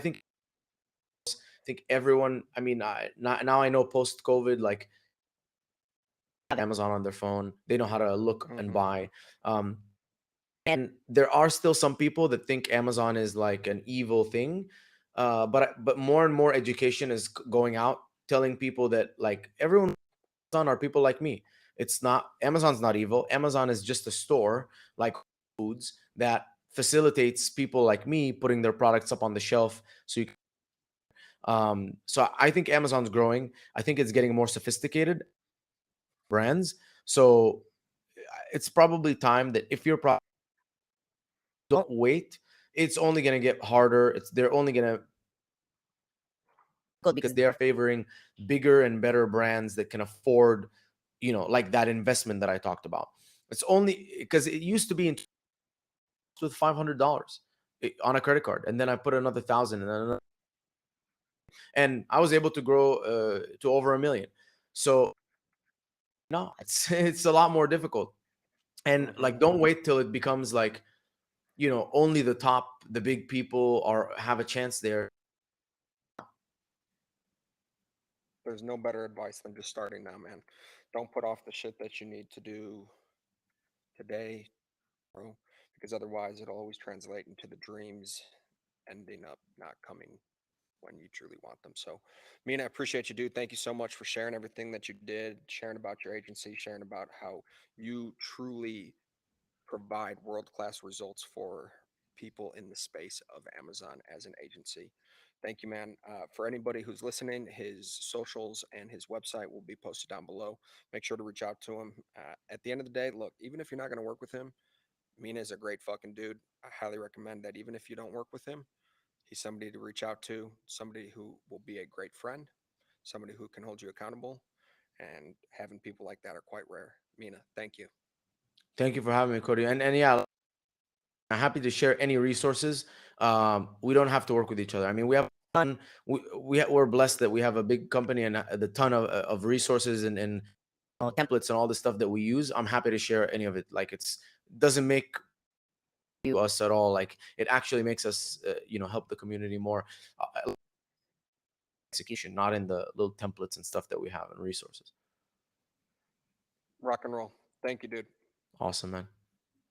everyone, I mean, now I know post COVID, like Amazon on their phone, they know how to look and Hmm. buy. um and there are still some people that think Amazon is like an evil thing, but more and more education is going out, telling people that like everyone on are people like me. It's not, Amazon's not evil. Amazon is just a store like foods that facilitates people like me putting their products up on the shelf. So I think Amazon's growing. I think it's getting more sophisticated brands. So it's probably time that if your product, don't wait, it's only going to get harder. They're only going to, because they are favoring bigger and better brands that can afford, like that investment that I talked about. It's only because it used to be with $500 on a credit card, and then I put another thousand, and then and I was able to grow to over 1 million. So no, it's it's a lot more difficult. And Mm-hmm. like, don't wait till it becomes like, only the big people are have a chance there. There's no better advice than just starting now, man. Don't put off the shit that you need to do today, bro, because otherwise it'll always translate into the dreams ending up not coming when you truly want them. So, Mina, I appreciate you, dude. Thank you so much for sharing everything that you did, sharing about your agency, sharing about how you truly provide world class results for people in the space of Amazon as an agency. Thank you, man. For anybody who's listening, his socials and his website will be posted down below. Make sure to reach out to him. At the end of the day, look, even if you're not going to work with him, Mina is a great fucking dude. I highly recommend that even if you don't work with him, he's somebody to reach out to, somebody who will be a great friend, somebody who can hold you accountable, and having people like that are quite rare. Mina, thank you. Thank you for having me, Cody. And yeah, I'm happy to share any resources. We don't have to work with each other. I mean, we have ton. We're blessed that we have a big company and the ton of resources and templates and all the stuff that we use. I'm happy to share any of it. Like, it's doesn't make us at all. Like, it actually makes us, help the community more. Execution, not in the little templates and stuff that we have and resources. Rock and roll. Thank you, dude. Awesome, man.